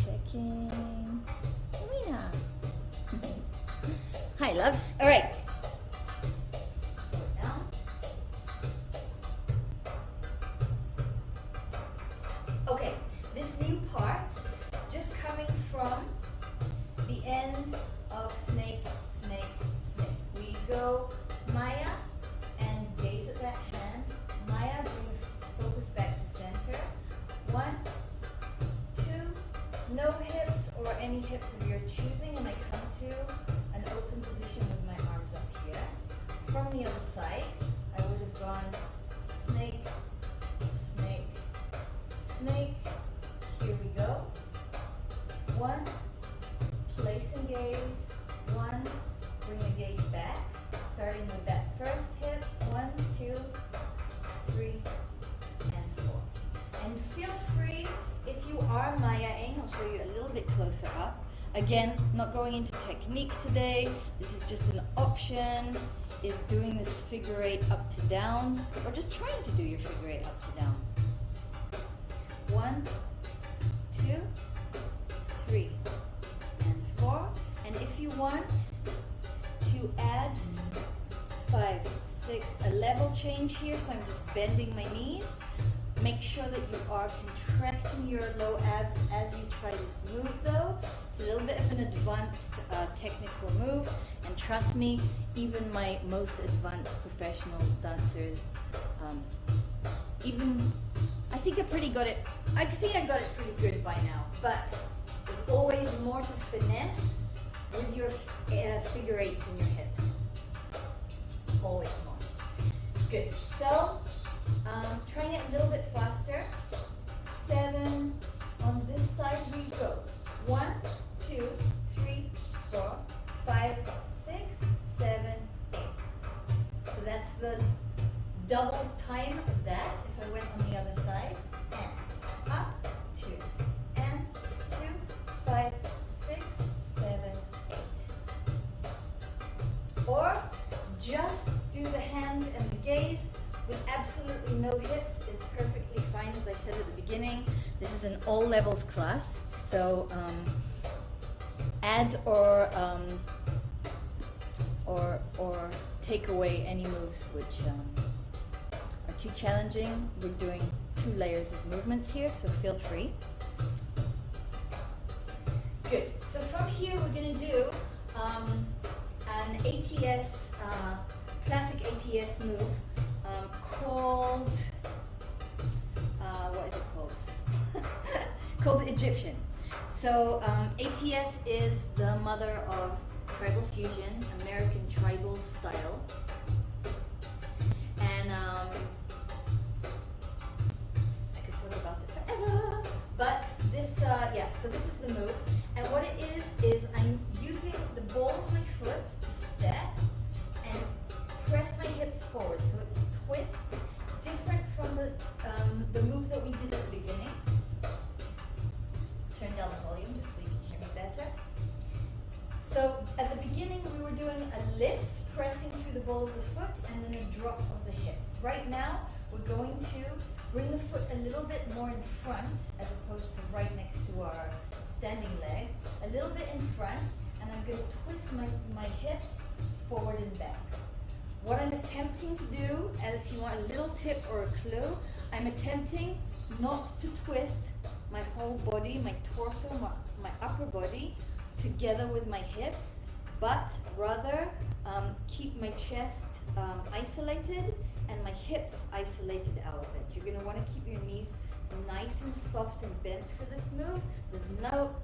Checking. Lena. Hi, loves. All right. Slow it down. Okay, this new part, just coming from the end of snake, snake, snake. We go Maya and gaze at that hand. Maya, bring the focus back to center. 1, 2, no hips or any hips of your choosing, and I come to an open position with my arms up here. From the other side, I would have gone snake, snake, snake. Here we go. 1, place and gaze. 1, bring the gaze back, starting with that first hip. 1, 2, 3, and 4. And feel free, if you are Maya-ing, I'll show you a little bit closer up. Again, not going into technique today. This is just an option, is doing this figure 8 up to down, or just trying to do your figure 8 up to down. 1, 2, 3, and 4. And if you want to add 5, 6, a level change here, so I'm just bending my knees. Make sure that you are contracting your low abs as you try this move though. It's a little bit of an advanced technical move, and trust me, even my most advanced professional dancers, I think I got it pretty good by now, but there's always more to finesse with your figure 8s and your hips. Always more. Good. So, trying it a little bit faster. 7. On this side we go. 1, 2, 3, 4, 5, 6, 7, 8. So that's the double time of that if I went on the other side. And up, 2, and 2, 5, 6, 7, 8. Or just do the hands and the gaze with absolutely no hips is perfectly fine. As I said at the beginning, this is an all levels class, so add or take away any moves which are too challenging. We're doing 2 layers of movements here, so feel free. Good. So from here we're going to do an ATS, classic ATS move called, what is it called? Called Egyptian. So ATS is the mother of tribal fusion, American tribal style. And I could talk about it forever, but this, so this is the move. And what it is I'm using the ball of my foot to step and press my hips at the beginning we were doing a lift, pressing through the ball of the foot, and then a drop of the hip. Right now, we're going to bring the foot a little bit more in front, as opposed to right next to our standing leg, a little bit in front, and I'm going to twist my hips forward and back. What I'm attempting to do, and if you want a little tip or a clue, I'm attempting not to twist my whole body, my torso, my upper body, together with my hips, but rather keep my chest isolated and my hips isolated out of it. You're going to want to keep your knees nice and soft and bent for this move. There's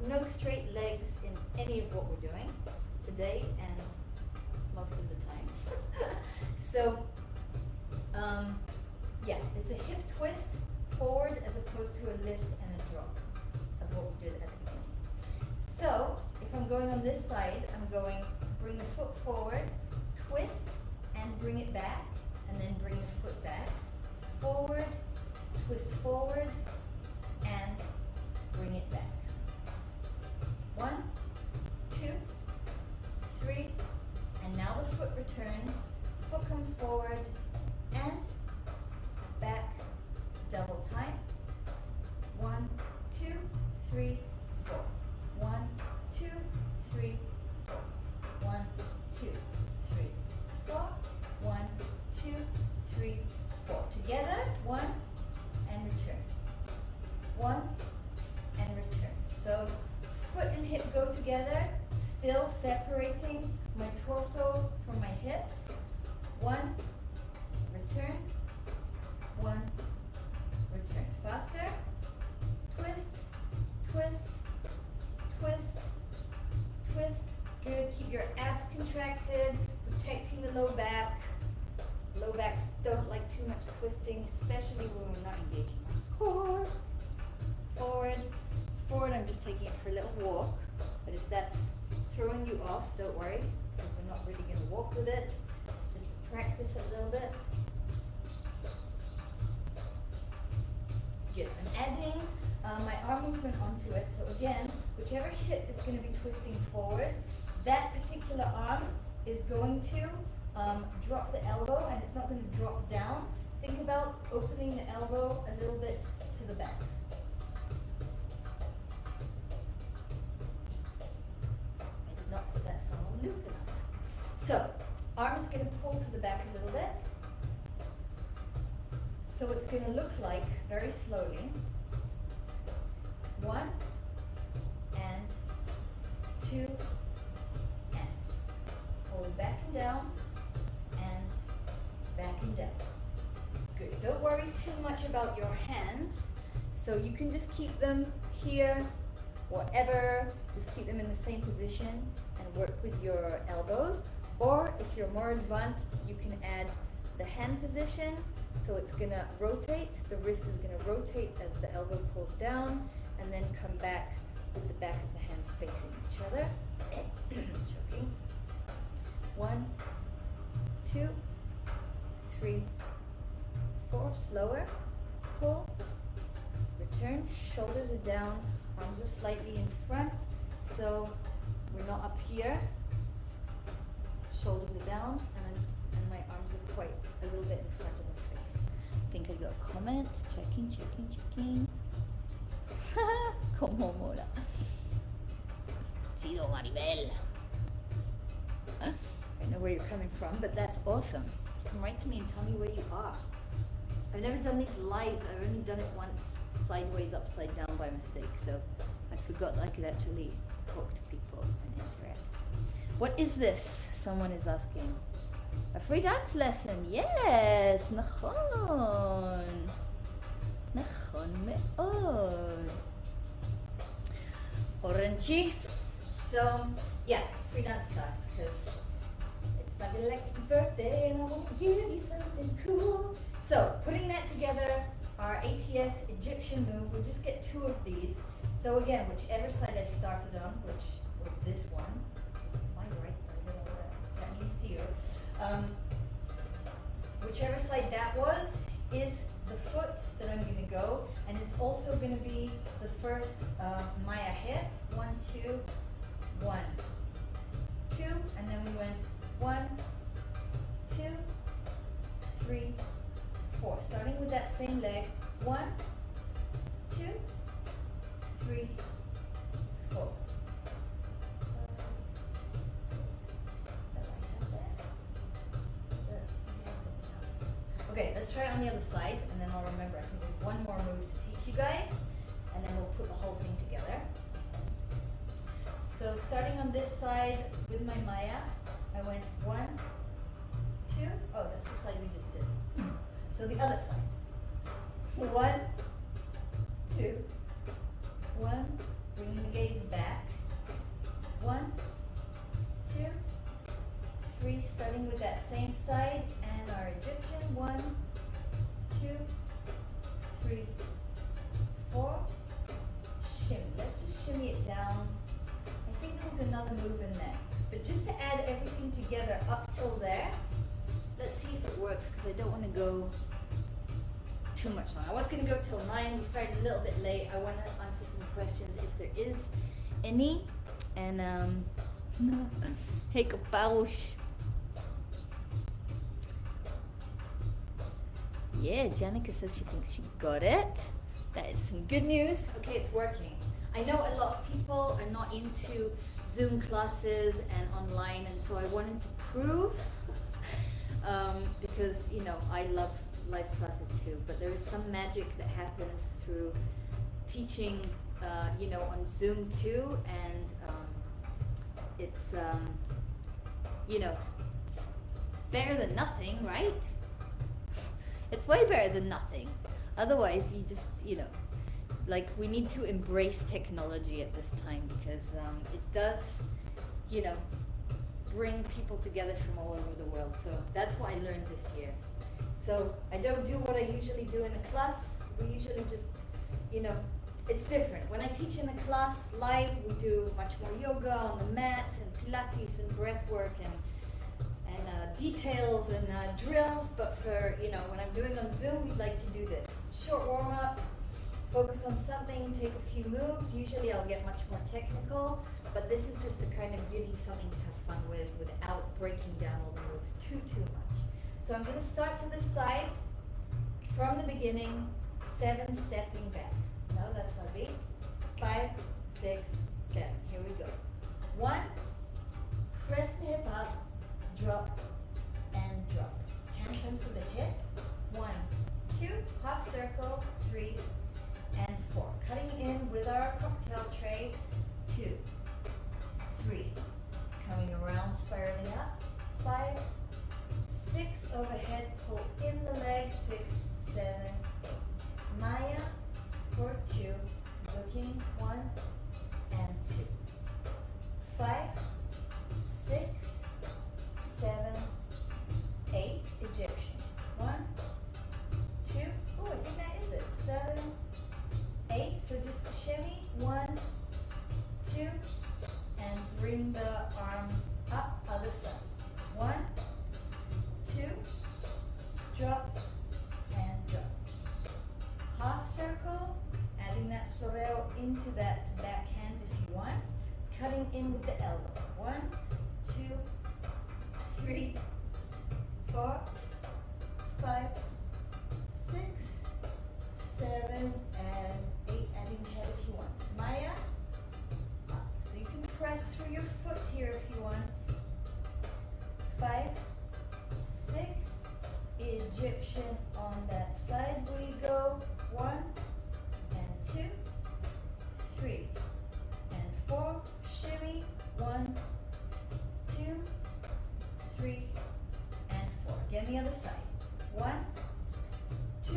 no straight legs in any of what we're doing today and most of the time. So, yeah, it's a hip twist forward as opposed to a lift and a drop of what we did at the beginning. So, if I'm going on this side, I'm going bring the foot forward, twist, and bring it back, and then bring the foot back, forward, twist forward, and bring it back. 1, 2, 3, and now the foot returns, foot comes forward, and back, double time. 1, 2, 3, 4. 1, 2, 3, 4. 1, 2, 3, 4. 1, 2, 3, 4. Together, 1, and return. 1, and return. So, foot and hip go together, still separating my torso from my hips. 1, return. 1, return. Faster. Twist, twist, twist, twist. Good. Keep your abs contracted, protecting the low back. Low backs don't like too much twisting, especially when we're not engaging our core. Forward. Forward, I'm just taking it for a little walk. But if that's throwing you off, don't worry, because we're not really going to walk with it. It's just to practice a little bit. Good. I'm adding my arm movement onto it. So again, whichever hip is going to be twisting forward, that particular arm is going to drop the elbow, and it's not going to drop down. Think about opening the elbow a little bit to the back. I did not put that song on loop enough. So, arm is going to pull to the back a little bit. So it's going to look like, very slowly, 1, and 2, and. Hold back and down, and back and down. Good. Don't worry too much about your hands. So you can just keep them here, whatever. Just keep them in the same position and work with your elbows. Or if you're more advanced, you can add the hand position. So it's going to rotate. The wrist is going to rotate as the elbow pulls down, and then come back with the back of the hands facing each other. Choking. 1, 2, 3, 4. Slower. Pull. Return. Shoulders are down. Arms are slightly in front. So we're not up here. Shoulders are down, and my arms are quite a little bit in front of my face. I think I got a comment. Checking. Como mola. Chido, Maribel. I know where you're coming from, but that's awesome. Come right to me and tell me where you are. I've never done these lives. I've only done it once, sideways, upside down by mistake. So I forgot that I could actually talk to people and interact. What is this? Someone is asking. A free dance lesson. Yes, נכון. נכון מאוד. Orangey. So, yeah, free dance class, because it's my galactic birthday and I want to give you something cool. So, putting that together, our ATS Egyptian move, we'll just get 2 of these. So again, whichever side I started on, which was this one, which is my right, I don't know what that means to you. Whichever side that was, is the foot that I'm going to go, and it's also going to be the first Maya hip. 1, 2, 1, 2, and then we went 1, 2, 3, 4. Starting with that same leg. 1, 2, 3, 4. Okay, let's try it on the other side, and then I'll remember. I think there's one more move to teach you guys, and then we'll put the whole thing together. So starting on this side with my Maya, I went 1, 2. Oh, that's the side we just did. So the other side. 1, 2, 1. Bringing the gaze back. 1, 2, 3. Starting with that same side and our Egyptian. 1, 2, 3, 4. Shimmy. Let's just shimmy it down. I think there's another move in there. But just to add everything together up till there, let's see if it works, because I don't want to go too much long. I was going to go till 9. We started a little bit late. I want to answer some questions if there is any. And hey, Kaparush. Yeah, Janica says she thinks she got it. That is some good news. Okay, it's working. I know a lot of people are not into Zoom classes and online, and so I wanted to prove, because, you know, I love live classes too, but there is some magic that happens through teaching, you know, on Zoom too, and it's, you know, it's better than nothing, right? It's way better than nothing. Otherwise, you just, you know, like, we need to embrace technology at this time, because it does, you know, bring people together from all over the world. So that's what I learned this year. So I don't do what I usually do in a class. We usually just, you know, it's different. When I teach in a class live, we do much more yoga on the mat and Pilates and breath work and details and drills. But for, you know, when I'm doing on Zoom, we'd like to do this. Short warm up, focus on something, take a few moves. Usually I'll get much more technical, but this is just to kind of give you something to have fun with without breaking down all the moves too much. So I'm going to start to this side from the beginning, 7 stepping back. No, that's not beat. 5, 6, 7. Here we go. 1, press the hip up, drop, and drop. Hand comes to the hip. 1, 2, half circle, 3, and 4. Cutting in with our cocktail tray. 2, 3. Coming around, spiraling up. 5, 6 overhead, pull in the leg. 6, 7, 8. Maya for 2, looking 1 and 2. 5, 6, 7, 8. Egyptian. 1, 2. Oh, I think that is it. 7, 8. So just a shimmy. 1, 2, and bring the arms up. Other side. 1, 2. Drop and drop. Half circle. Adding that floreo into that backhand if you want. Cutting in with the elbow. 1, 2, 3, 4, 5, 6, 7, and 8. Adding head if you want. Maya, up. So you can press through your foot here if you want. 5, 6, Egyptian on that side. We go 1 and 2, 3 and 4. Shimmy. 1, 2, 3 and 4. Again, the other side. 1, 2.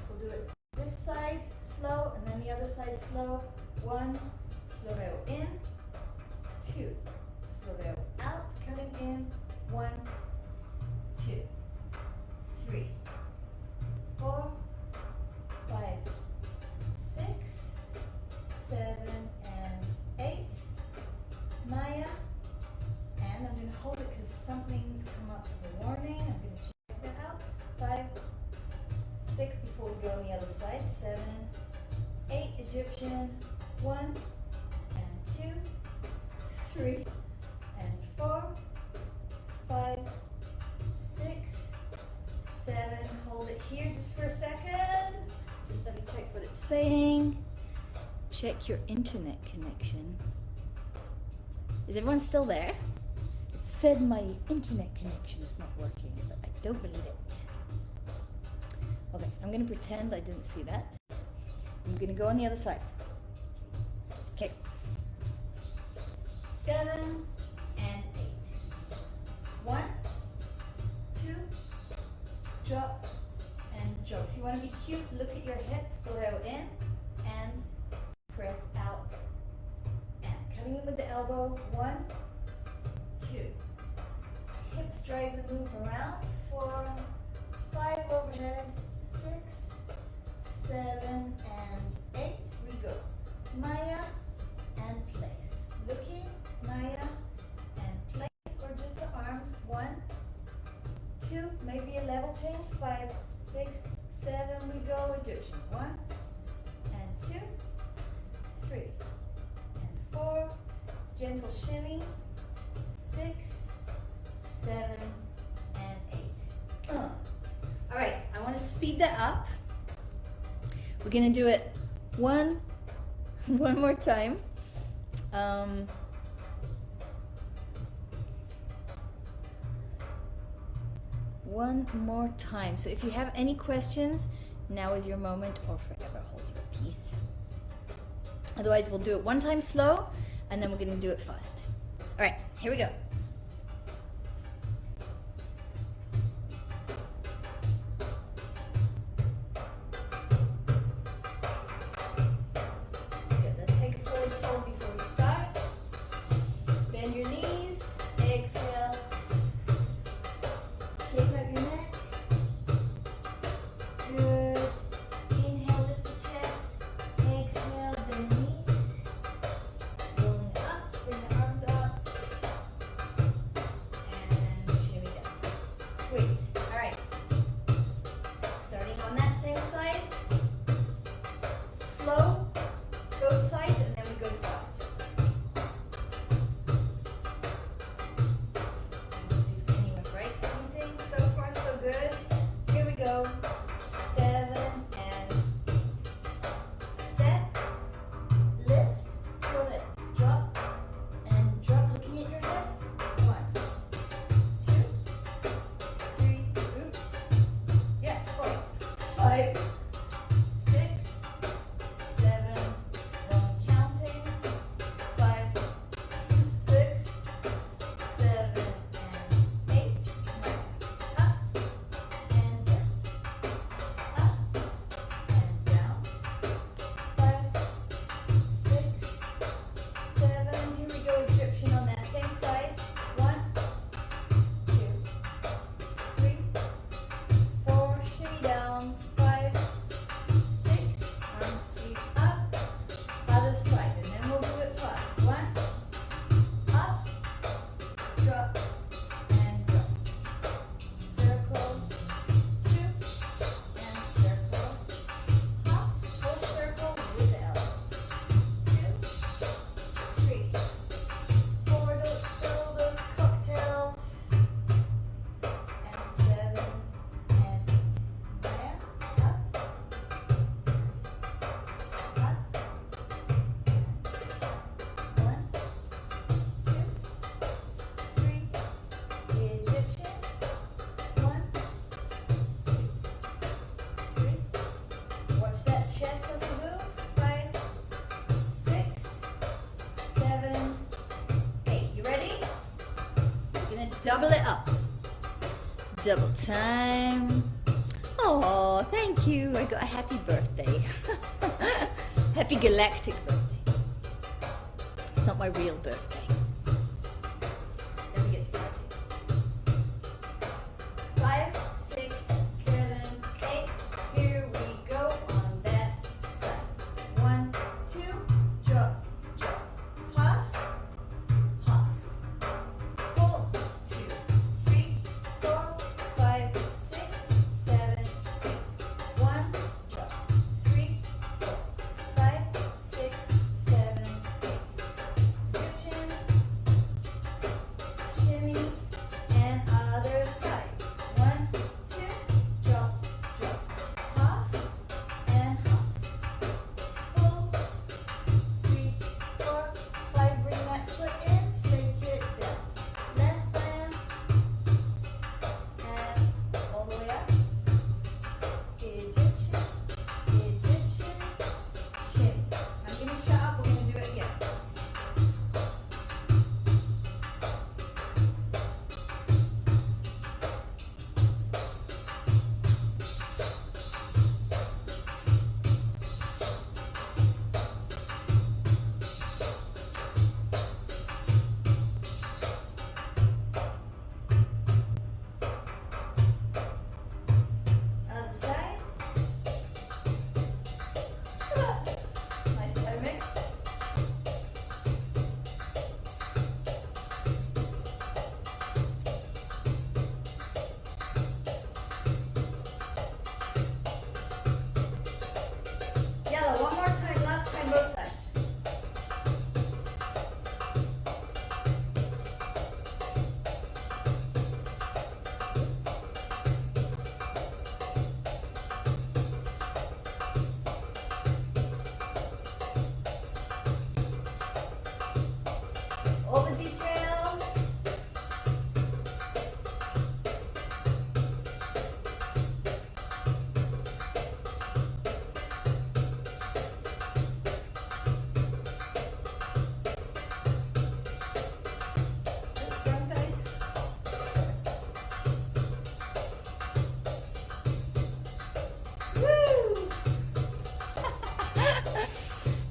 We'll do it this side slow, and then the other side slow. 1, floreo in. 2, floreo out. Cutting in. 1, 2, 3, 4, 5, 6, 7, and 8. Maya. And I'm going to hold it because something's come up as a warning. I'm going to check that out. 5, 6 before we go on the other side. 7, 8 Egyptian. 1 and 2, 3 and 4, it here just for a second. Just let me check what it's saying. Check your internet connection. Is everyone still there? It said my internet connection is not working, but I don't believe it. Okay, I'm gonna pretend I didn't see that. I'm gonna go on the other side. Okay. 7 and 8. 1, 2, drop and drop. If you want to be cute, look at your hip, flow in and press out. And coming in with the elbow, 1, 2. Hips drive the move around. 4, 5 overhead, 6, 7 and 8. We go. Maya and place. Looking, Maya and place, or just the arms. 1, 2, maybe a level change. 5, 6, 7. We go. Egyptian. 1 and 2, 3 and 4. Gentle shimmy. 6, 7 and 8. All right, I want to speed that up. We're gonna do it one more time. One more time. So if you have any questions, now is your moment, or forever hold your peace. Otherwise, we'll do it one time slow, and then we're gonna do it fast. All right, here we go. Double it up. Double time. Oh, thank you. I got a happy birthday. Happy galactic birthday. It's not my real birthday. Let me get to party. 5, 6, 7, 8. Here we go on that side. 1, 2, drop, drop. Half, half. Pull. 2, 3, 4, 5, 6, 7, 8. 1, drop. 3, 4, 5, 6, 7, 8. Egyptian.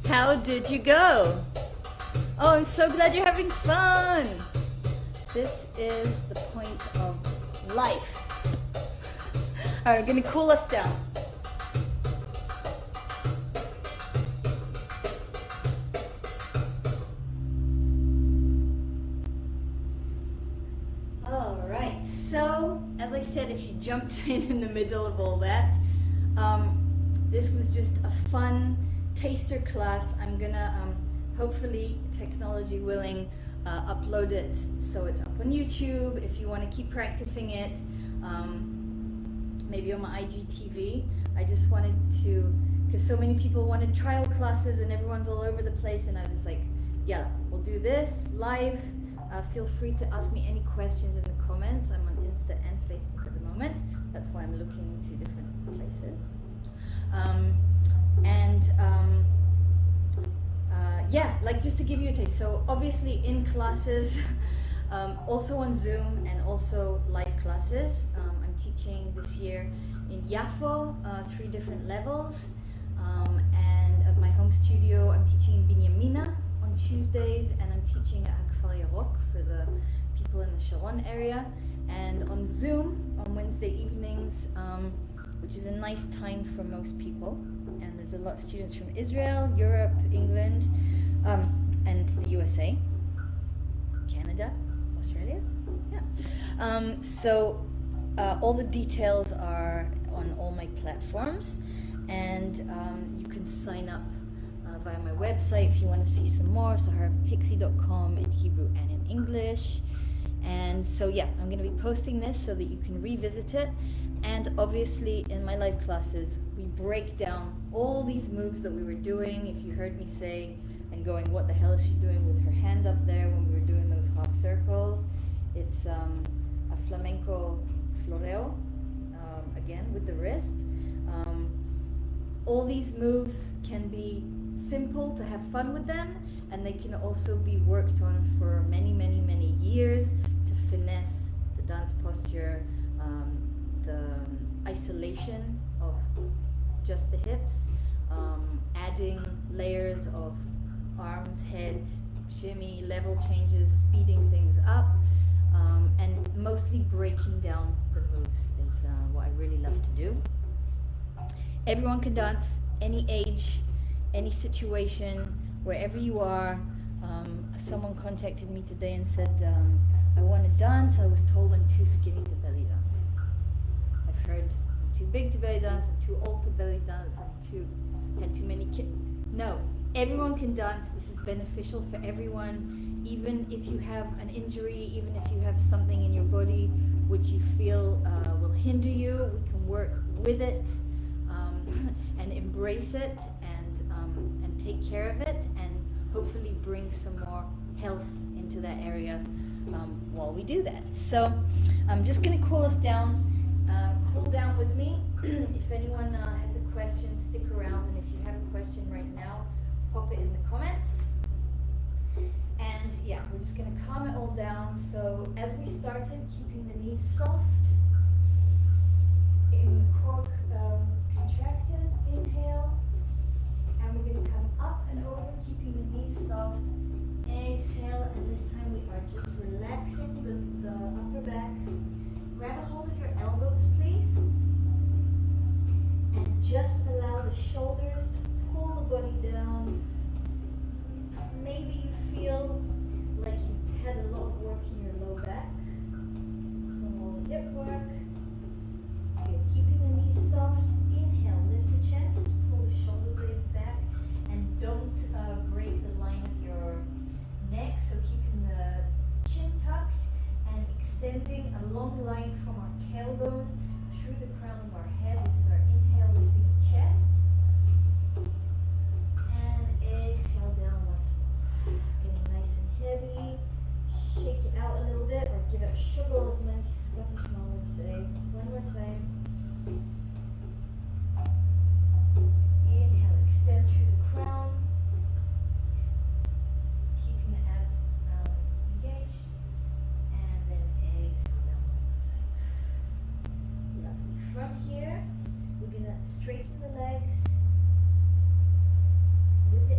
How did you go? Oh, I'm so glad you're having fun. This is the point of life. All right, I'm gonna cool us down. All right, so as I said, if you jumped in the middle of all that, this was just a fun taster class. I'm gonna hopefully, technology willing, upload it so it's up on YouTube if you want to keep practicing it, maybe on my IGTV. I just wanted to, because so many people wanted trial classes and everyone's all over the place, and I was like, yeah, we'll do this live. Feel free to ask me any questions in the comments. I'm on Insta and Facebook at the moment. That's why I'm looking into different places. Yeah, like just to give you a taste. So obviously in classes, also on Zoom and also live classes. I'm teaching this year in Yafo, 3 different levels. And at my home studio, I'm teaching in Binyamina on Tuesdays, and I'm teaching at Yak for the people in the Sharon area. And on Zoom on Wednesday evenings, which is a nice time for most people. And there's a lot of students from Israel, Europe, England, and the USA, Canada, Australia, yeah. So all the details are on all my platforms, and you can sign up via my website if you want to see some more, saharapixie.com in Hebrew and in English. And so yeah, I'm going to be posting this so that you can revisit it. And obviously in my live classes, we break down all these moves that we were doing. If you heard me say and going, what the hell is she doing with her hand up there when we were doing those half circles? It's a flamenco floreo, again with the wrist. All these moves can be simple to have fun with them, and they can also be worked on for many, many, many years to finesse the dance posture, the isolation of just the hips, adding layers of arms, head, shimmy, level changes, speeding things up, and mostly breaking down the moves is what I really love to do. Everyone can dance, any age, any situation, wherever you are. Someone contacted me today and said, I want to dance. I was told I'm too skinny to belly dance. I've heard I'm too big to belly dance, I'm too old to belly dance, had too many kids. No, everyone can dance. This is beneficial for everyone. Even if you have an injury, even if you have something in your body which you feel will hinder you, we can work with it and embrace it and take care of it, and hopefully bring some more health into that area while we do that. So I'm just going to cool us down. Cool down with me. If anyone has a question, stick around, and if you have a question right now, pop it in the comments. And yeah, we're just going to calm it all down. So as we started, keeping the knees soft, in the cork contracted, inhale, and we're going to come up and over, keeping the knees soft. Exhale, and this time we are just relaxing the upper back. Grab a hold of your elbows, please, and just allow the shoulders to pull the body down. Maybe you feel like you've had a lot of work in your low back from all the hip work. Okay, keeping the knees soft. Inhale, lift the chest, pull the shoulder blades back, and don't break the line of your neck. So keeping the chin tucked and extending a long line from our tailbone through the crown of our head. This is our inhale, lifting the chest. And exhale down once more. Getting nice and heavy. Shake it out a little bit, or give it a shuggle, as my Scottish mom would say. One more time. Inhale, extend through the crown. Keeping the abs engaged. And then exhale down one more time. Lovely. From here, we're going to straighten the legs with the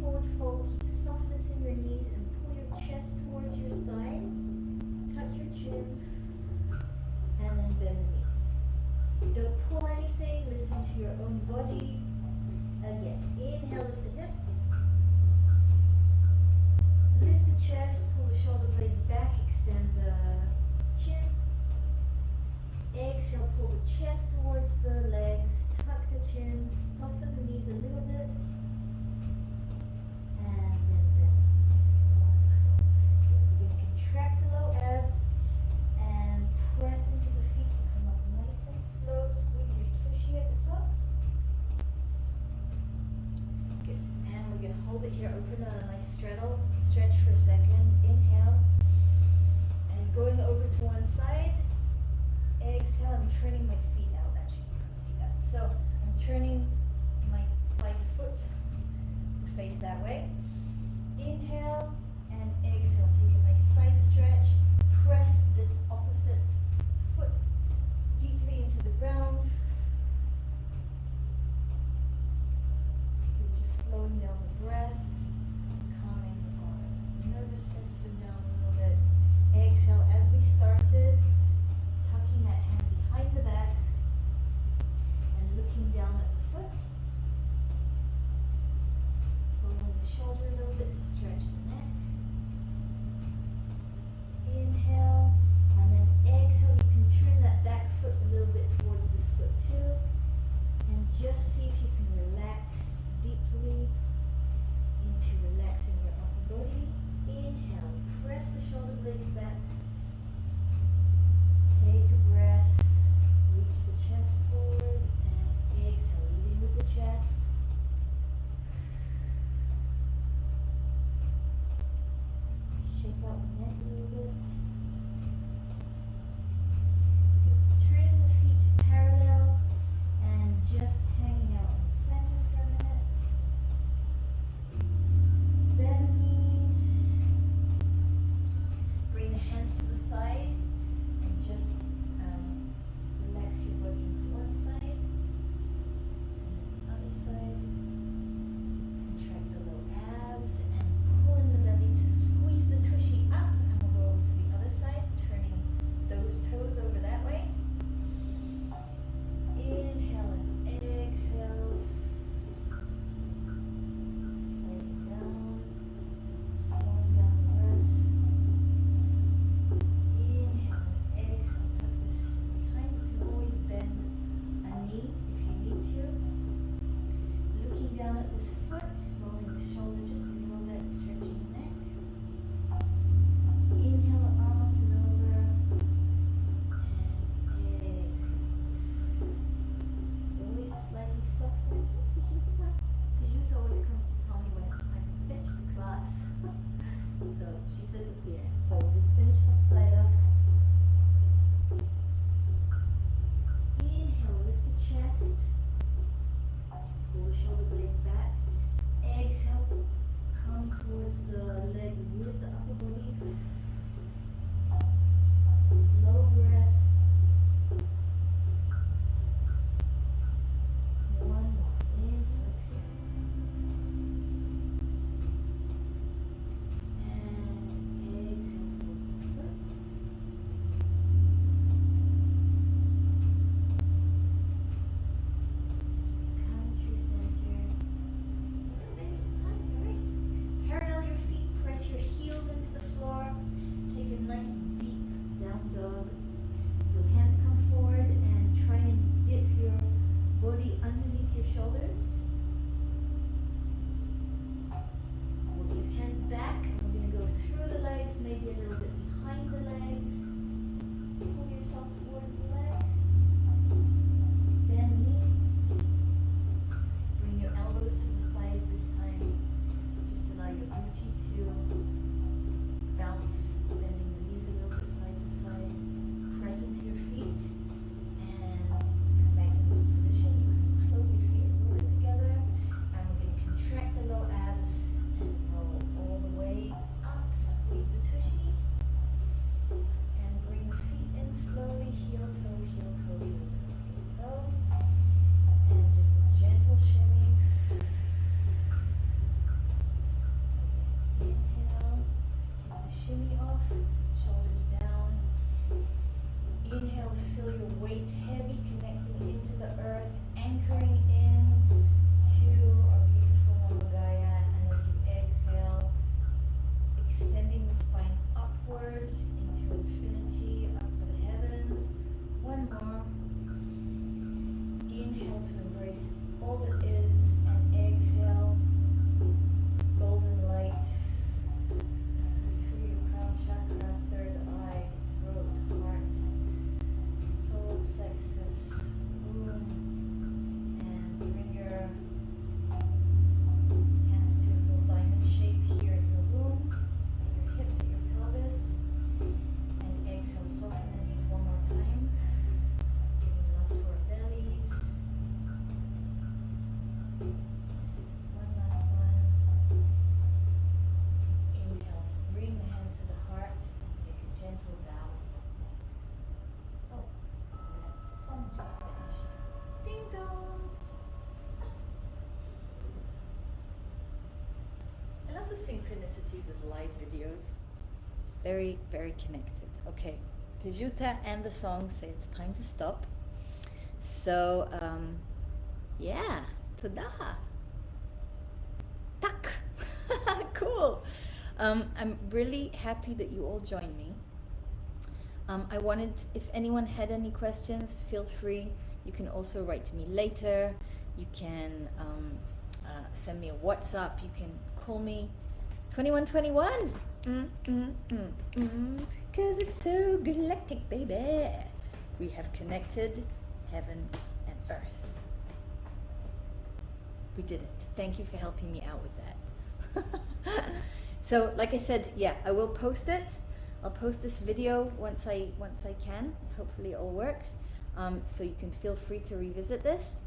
forward fold. Keep softness in your knees and pull your chest towards your thighs. Tuck your chin and then bend the knees. Don't pull anything. Listen to your own body. Again, inhale, lift the hips. Lift the chest, pull the shoulder blades back, extend the chin. Exhale, pull the chest towards the legs, tuck the chin, soften the knees a little bit. And then bend. Wonderful. We're going to contract the low abs and press into the feet to come up nice and slow. Squeeze your tushy at the top. Good. And we're going to hold it here. Open a nice straddle. Stretch for a second. Inhale. And going over to one side. Exhale. I'm turning my feet out. Actually, you can't see that. So I'm turning my side foot to face that way. Inhale and exhale. Take a nice side stretch. Press this opposite foot deeply into the ground. You're just slowing down the breath, calming our nervous system down a little bit. Exhale as we started, tucking that hand behind the back and looking down at the foot. Pulling the shoulder a little bit to stretch the neck. Inhale, and then exhale. You can turn that back foot a little bit towards this foot too. And just see if you can relax deeply into relaxing your upper body. Inhale, press the shoulder blades back. Take a breath, reach the chest forward, and exhale, leading with the chest. Shake out the neck a little bit. Turning the feet parallel and just hanging out in the center for a minute. Bend the knees. Bring the hands to the thighs and just relax your body into one side and then the other side. Contract the low abs and pull in the belly to squeeze the tushy up, and we'll go over to the other side, turning those toes over that way. Inhale and exhale. Sliding down, slowing down the breath. Inhale and exhale. Tuck this hand behind. You can always bend a knee if you need to. Looking down at this foot, rolling the shoulder just a little bit, stretching the neck. Inhale, arm up and over, and exhale. Always slightly softer. Pajut always comes to tell me when it's time to finish the class. So she says it's the end. So we'll just finish this side off. Inhale, lift the chest. Pull the shoulder blades back. Exhale, come towards the leg with the upper body. Slow breath. One more. Inhale, exhale. And exhale towards the foot. Come through center. Maybe it's time, alright. Parallel your feet, press your heels into the floor. shoulders down. Inhale, feel your weight heavy, connecting into the earth, anchoring in to our beautiful Mama Gaia. And as you exhale, extending the spine upward into infinity, up to the heavens. One more. Inhale to embrace all that is, and exhale, golden light through your crown chakra, third eye, throat, heart, solar plexus, womb, and bring your hands to a little diamond shape here at your womb, at your hips, at your pelvis, and exhale, soften the knees one more time, giving love to our bellies. One last one. Inhale to bring the hands to the heart and take a gentle bow of thanks. Oh, and that song just finished. Ding dongs! I love the synchronicities of live videos. Very, very connected. Okay, Pijuta and the song say it's time to stop. So, yeah, toda. Tak. Cool. I'm really happy that you all joined me. I wanted, if anyone had any questions, feel free. You can also write to me later. You can send me a WhatsApp. You can call me 2121. Cause it's so galactic, baby. We have connected heaven and earth. We did it. Thank you for helping me out with that. So, like I said, yeah, I will post it. I'll post this video once I can. Hopefully it all works. So you can feel free to revisit this.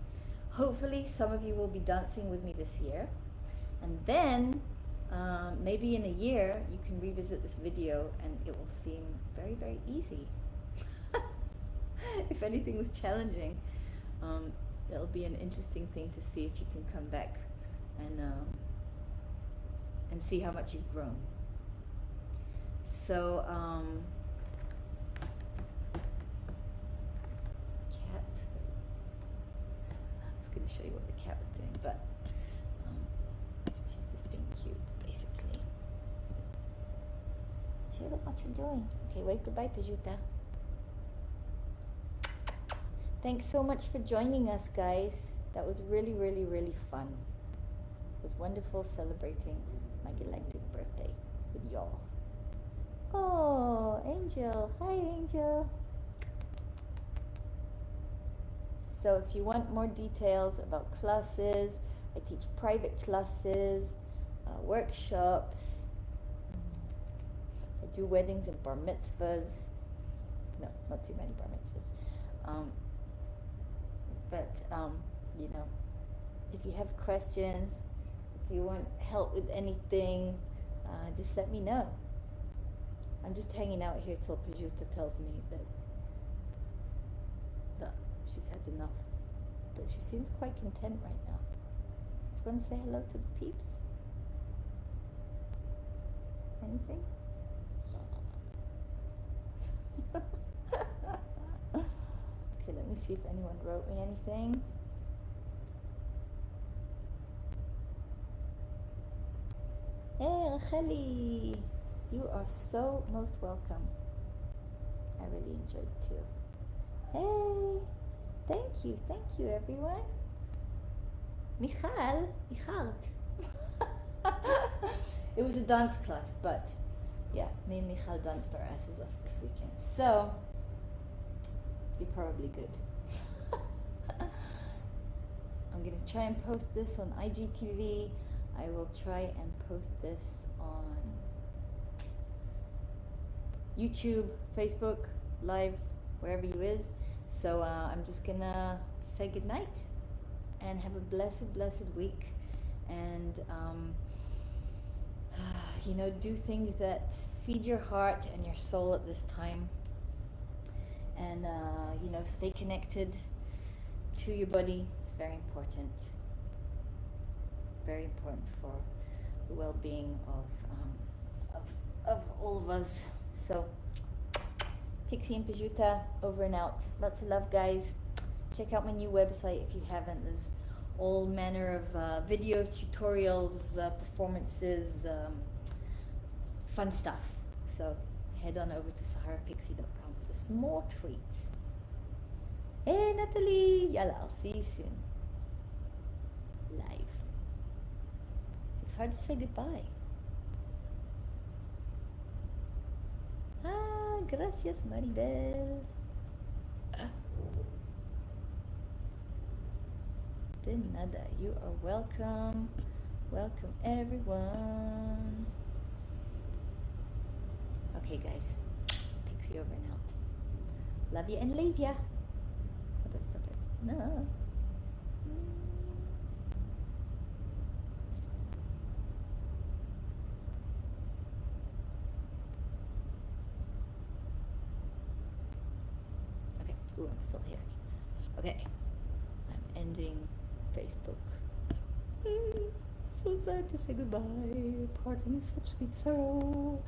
Hopefully some of you will be dancing with me this year. And then maybe in a year you can revisit this video and it will seem very, very easy. If anything was challenging, it'll be an interesting thing to see if you can come back and see how much you've grown. So, cat. I was going to show you what the cat was doing, but she's just being cute, basically. Show them what you're doing. Okay, wave goodbye, Pijuta. Thanks so much for joining us, guys. That was really, really, really fun. It was wonderful celebrating my galactic birthday with y'all. Oh, Angel. Hi, Angel. So if you want more details about classes, I teach private classes, workshops. I do weddings and bar mitzvahs. No, not too many bar mitzvahs. But, you know, if you have questions, if you want help with anything, just let me know. I'm just hanging out here till Pijuta tells me that she's had enough. But she seems quite content right now. Just want to say hello to the peeps. Anything? Okay, let me see if anyone wrote me anything. Hey, Racheli! You are so most welcome. I really enjoyed too. Hey! Thank you everyone. Michal, It was a dance class, but yeah, me and Michal danced our asses off this weekend. So, you're probably good. I'm going to try and post this on IGTV. I will try and post this on YouTube, Facebook, live, wherever you is. So I'm just going to say goodnight and have a blessed, blessed week. And, you know, do things that feed your heart and your soul at this time. And, you know, stay connected to your body. It's very important. Very important for the well-being of all of us. So, Pixie and Pajuta, over and out. Lots of love, guys. Check out my new website if you haven't. There's all manner of videos, tutorials, performances, fun stuff. So head on over to saharapixie.com for some more treats. Hey Natalie! Yalla, I'll see you soon. Live. It's hard to say goodbye. Ah, gracias Maribel. De nada, you are welcome. Welcome everyone. Okay guys, Pixie over and out. Love you and leave ya. How do I stop it? No. Okay, ooh, I'm still here. Okay, I'm ending Facebook. So sad to say goodbye. Parting in such sweet sorrow.